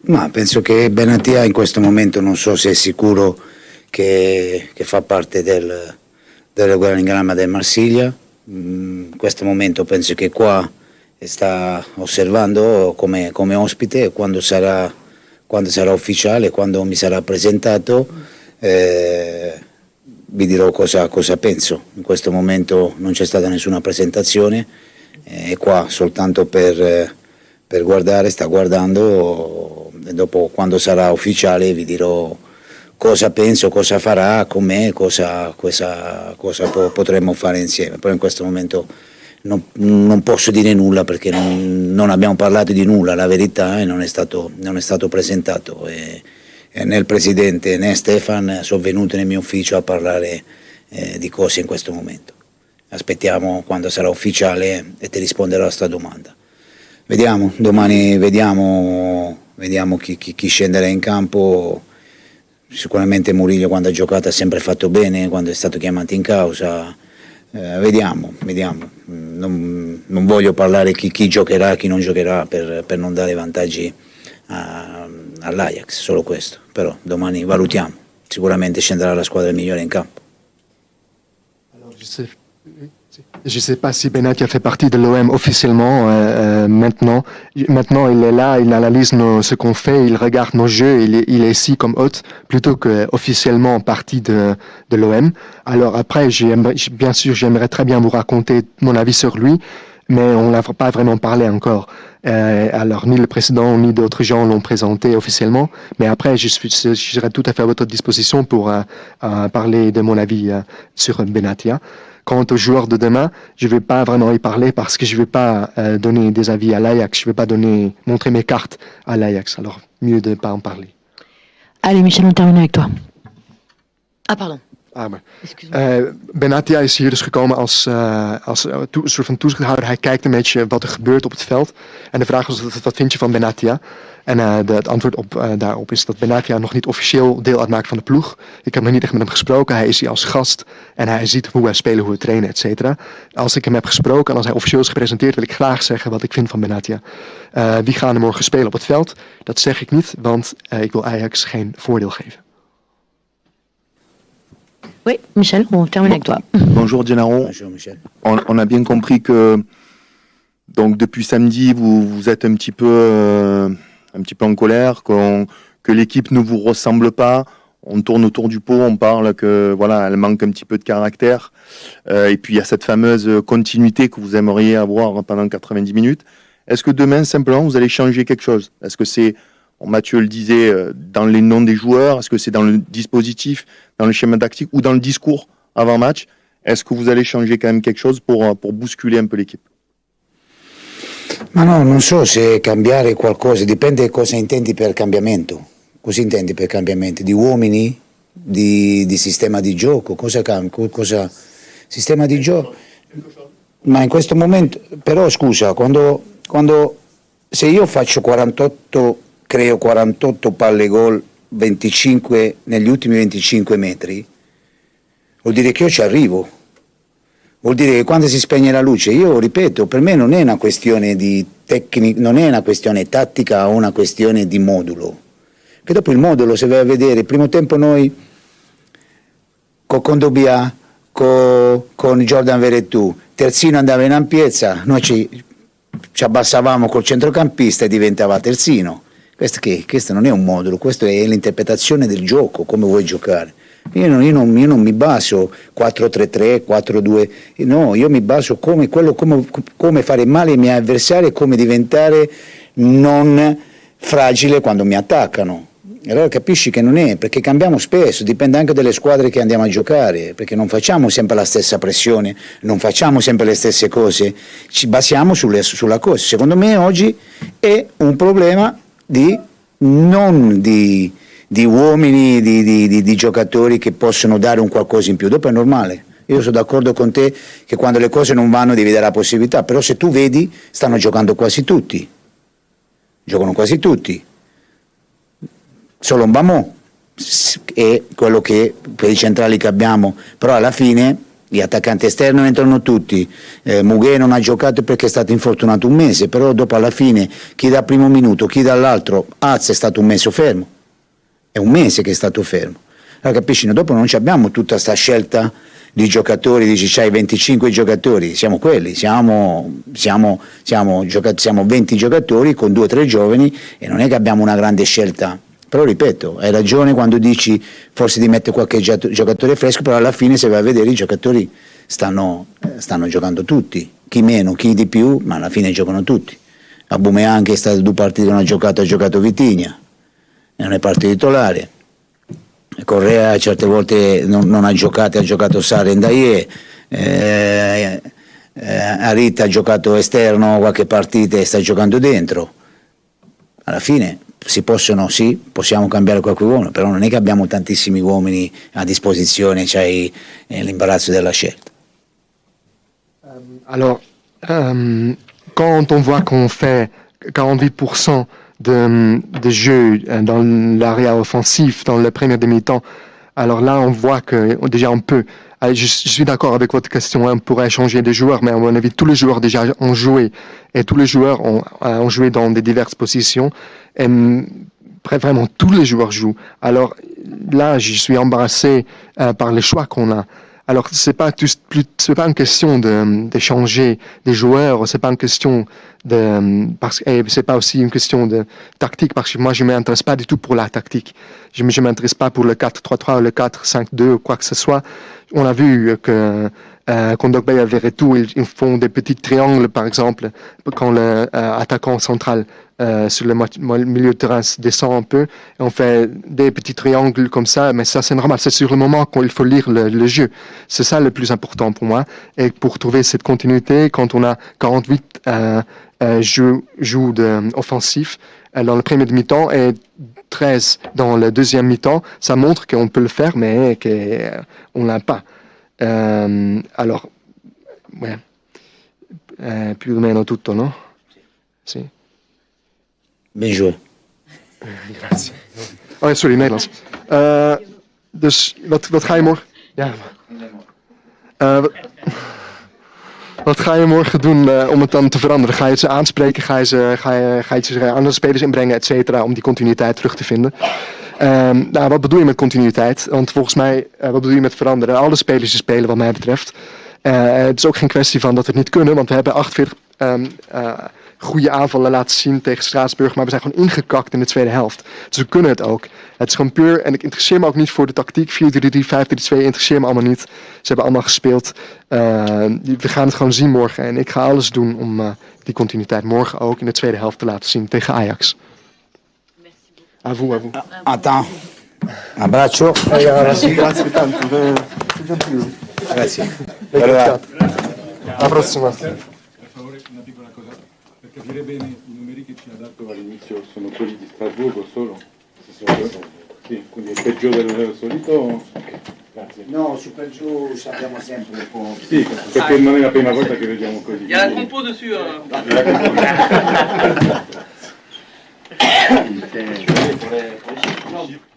[SPEAKER 3] Ma penso che Benassia in questo momento non so se è sicuro che fa parte dell'organigramma del Marsiglia. In questo momento penso che qua sta osservando come ospite, e quando sarà ufficiale, quando mi sarà presentato, vi dirò cosa penso. In questo momento non c'è stata nessuna presentazione, è qua soltanto per guardare, sta guardando, e dopo, quando sarà ufficiale, vi dirò cosa penso, cosa farà con me, cosa potremmo fare insieme. Però in questo momento non posso dire nulla perché non abbiamo parlato di nulla, la verità, e non è stato presentato. E né il presidente né Stefan sono venuti nel mio ufficio a parlare di cose in questo momento. Aspettiamo quando sarà ufficiale e ti risponderò a questa domanda. Vediamo, domani vediamo chi scenderà in campo. Sicuramente Murillo, quando ha giocato, ha sempre fatto bene, quando è stato chiamato in causa. Vediamo. Non voglio parlare chi giocherà, chi non giocherà per non dare vantaggi all'Ajax, solo questo. Però domani valutiamo, sicuramente scenderà la squadra migliore in campo.
[SPEAKER 2] Je ne sais pas si Benatia fait partie de l'OM officiellement maintenant. Maintenant, il est là, il analyse ce qu'on fait, il regarde nos jeux, il est ici comme hôte, plutôt qu'officiellement partie de l'OM. Alors après, bien sûr, j'aimerais très bien vous raconter mon avis sur lui, mais on n'a pas vraiment parlé encore. Alors, ni le président, ni d'autres gens l'ont présenté officiellement, mais après, je serai tout à fait à votre disposition pour parler de mon avis sur Benatia. Quant aux joueurs de demain, je ne vais pas vraiment y parler parce que je ne vais pas donner des avis à l'Ajax, je ne vais pas montrer mes cartes à l'Ajax, alors mieux de ne pas en parler.
[SPEAKER 4] Allez Michel, on termine avec toi. Ah pardon.
[SPEAKER 2] Benatia is hier dus gekomen als soort van toezichthouder. Hij kijkt een beetje wat er gebeurt op het veld. En de vraag was, wat vind je van Benatia? En het antwoord daarop is dat Benatia nog niet officieel deel uitmaakt van de ploeg. Ik heb nog niet echt met hem gesproken. Hij is hier als gast en hij ziet hoe wij spelen, hoe we trainen, et cetera. Als ik hem heb gesproken en als hij officieel is gepresenteerd, wil ik graag zeggen wat ik vind van Benatia. Wie gaan er morgen spelen op het veld? Dat zeg ik niet, want ik wil Ajax geen voordeel geven.
[SPEAKER 4] Oui, Michel, on termine avec toi.
[SPEAKER 12] Bonjour Gennaro.
[SPEAKER 3] Bonjour Michel.
[SPEAKER 12] On a bien compris que donc depuis samedi vous êtes un petit peu en colère, que l'équipe ne vous ressemble pas. On tourne autour du pot, on parle que voilà, elle manque un petit peu de caractère. Et puis il y a cette fameuse continuité que vous aimeriez avoir pendant 90 minutes. Est-ce que demain simplement vous allez changer quelque chose? Est-ce que c'est, Mathieu le disait, dans les noms des joueurs? Est-ce que c'est dans le dispositif, dans le schéma tactique ou dans le discours avant-match? Est-ce que vous allez changer quand même quelque chose pour bousculer un peu l'équipe?
[SPEAKER 3] Ma no, non so se cambiare qualcosa, dipende cosa intendi per cambiamento. Cosa intendi per cambiamento? Di uomini? Di sistema di gioco? Cosa sistema di gioco? Ma in questo momento, però scusa, se io faccio 48, creo 48 palle gol 25 negli ultimi 25 metri, vuol dire che io ci arrivo. Vuol dire che quando si spegne la luce, io ripeto, per me non è una questione di tecnica, non è una questione tattica o una questione di modulo. Che dopo il modulo, se vai a vedere, il primo tempo noi con Kondogbia, con Jordan Veretout, terzino andava in ampiezza, noi ci abbassavamo col centrocampista e diventava terzino. Questo non è un modulo, questo è l'interpretazione del gioco, come vuoi giocare. Io non mi baso 4-3-3, 4-2, no, io mi baso come fare male ai miei avversari e come diventare non fragile quando mi attaccano. E allora capisci che non è, perché cambiamo spesso, dipende anche dalle squadre che andiamo a giocare, perché non facciamo sempre la stessa pressione, non facciamo sempre le stesse cose, ci basiamo sulla cosa. Secondo me oggi è un problema non di uomini, di giocatori che possono dare un qualcosa in più. Dopo è normale, io sono d'accordo con te che quando le cose non vanno devi dare la possibilità, però se tu vedi stanno giocando quasi tutti, giocano quasi tutti, solo un Mbamò è quello che per i centrali che abbiamo, però alla fine gli attaccanti esterni entrano tutti. Muguè non ha giocato perché è stato infortunato un mese, però dopo alla fine chi dal primo minuto, chi dall'altro, Az è stato un mese fermo, è un mese che è stato fermo. Allora capisci, dopo non abbiamo tutta questa scelta di giocatori, dici c'hai 25 giocatori, siamo quelli, siamo 20 giocatori con 2 o 3 giovani e non è che abbiamo una grande scelta. Però ripeto, hai ragione quando dici forse di mettere qualche giocatore fresco, però alla fine se vai a vedere i giocatori stanno giocando tutti, chi meno, chi di più, ma alla fine giocano tutti. Aubameyang che è stato 2 partite che non ha giocato Vitinha, e non è partito titolare. Correa certe volte non ha giocato, ha giocato Sarri e Ndaye, Harit ha giocato esterno qualche partita e sta giocando dentro. Alla fine possiamo cambiare qualche uomo, però non è che abbiamo tantissimi uomini a disposizione, c'hai l'imbarazzo della scelta.
[SPEAKER 2] Alors, quand on voit qu'on fait 48% de jeu dans l'area offensif, dans le premier demi-temps, alors là on voit que déjà on peut Je suis d'accord avec votre question, on pourrait changer des joueurs, mais à mon avis, tous les joueurs déjà ont joué, et tous les joueurs ont joué dans des diverses positions, et vraiment tous les joueurs jouent. Alors là, je suis embarrassé par les choix qu'on a. Alors c'est pas une question de changer des joueurs, c'est pas une question et c'est pas aussi une question de tactique, parce que moi je m'intéresse pas du tout pour la tactique. Je m'intéresse pas pour le 4-3-3 ou le 4-5-2 ou quoi que ce soit. On a vu que Kondogbia et Verretou, ils font des petits triangles, par exemple, quand l'attaquant central sur le milieu de terrain descend un peu, et on fait des petits triangles comme ça, mais ça c'est normal, c'est sur le moment qu'il faut lire le jeu. C'est ça le plus important pour moi, et pour trouver cette continuité, quand on a 48 joues offensifs dans le premier demi-temps et 13 dans le deuxième mi-temps, ça montre qu'on peut le faire, mais qu'on l'a pas. Alors, ouais. Più o meno tutto, no? Sì.
[SPEAKER 3] Ben joué.
[SPEAKER 2] Grazie. Oh ja, sorry, Nederlands. Dus wat ga je morgen... Ja. Wat ga je morgen doen om het dan te veranderen? Ga je ze aanspreken? Ga je ze aan de spelers inbrengen, et cetera, om die continuïteit terug te vinden? Wat bedoel je met continuïteit? Want volgens mij, wat bedoel je met veranderen? Alle spelers spelen wat mij betreft. Het is ook geen kwestie van dat we het niet kunnen, want we hebben 48 goede aanvallen laten zien tegen Straatsburg, maar we zijn gewoon ingekakt in de tweede helft. Dus we kunnen het ook. Het is gewoon puur, en ik interesseer me ook niet voor de tactiek, 4-3-3, 5-3-2, interesseer me allemaal niet. Ze hebben allemaal gespeeld. We gaan het gewoon zien morgen en ik ga alles doen om die continuïteit morgen ook in de tweede helft te laten zien tegen Ajax. A vous, a vous.
[SPEAKER 3] Attends. Abbraccio.
[SPEAKER 2] Grazie tanto.
[SPEAKER 3] Grazie.
[SPEAKER 2] Alla prossima.
[SPEAKER 13] Una piccola cosa, per capire bene i numeri che ci ha dato all'inizio sono quelli di Strasburgo solo? Sì, quindi è peggio del solito? Grazie.
[SPEAKER 3] No, su per giù sappiamo sempre un po'.
[SPEAKER 13] Sì, perché non è la prima volta che vediamo così.
[SPEAKER 14] Il y a la compo dessus.
[SPEAKER 13] Pour les chiffres.